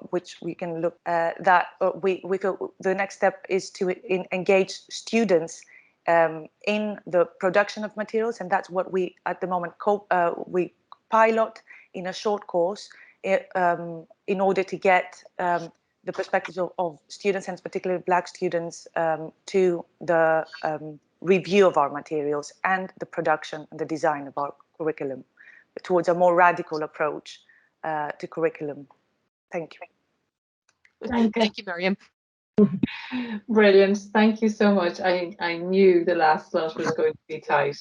which we can look that we feel the next step is to engage students in the production of materials, and that's what we at the moment we pilot in a short course in order to get the perspectives of students, and particularly Black students, to the review of our materials and the production and the design of our curriculum towards a more radical approach to curriculum. Thank you. Thank you, Miriam. Brilliant. Thank you so much. I knew the last slot was going to be tight.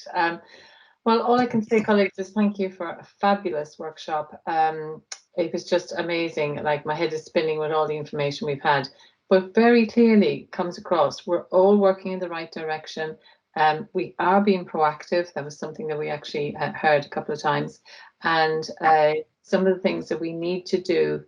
Well, all I can say, colleagues, is thank you for a fabulous workshop. It was just amazing. Like, my head is spinning with all the information we've had, but very clearly comes across we're all working in the right direction. We are being proactive. That was something that we actually heard a couple of times. And some of the things that we need to do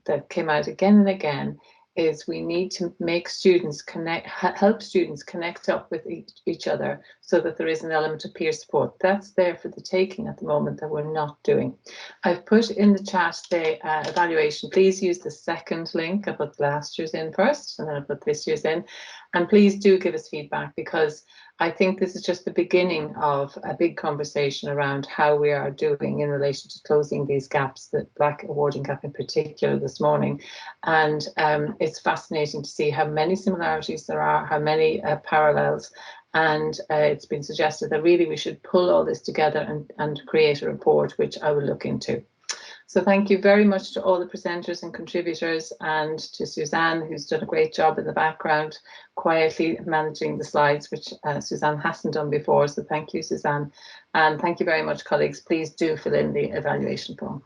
that came out again and again is we need to make students help students connect up with each other so that there is an element of peer support. That's there for the taking at the moment that we're not doing. I've put in the chat the evaluation. Please use the second link. I put last year's in first and then I put this year's in. And please do give us feedback, because I think this is just the beginning of a big conversation around how we are doing in relation to closing these gaps, the Black awarding gap in particular this morning. And it's fascinating to see how many similarities there are, how many parallels. And it's been suggested that really we should pull all this together and create a report, which I will look into. So thank you very much to all the presenters and contributors, and to Suzanne, who's done a great job in the background, quietly managing the slides, which Suzanne hasn't done before. So thank you, Suzanne. And thank you very much, colleagues. Please do fill in the evaluation form.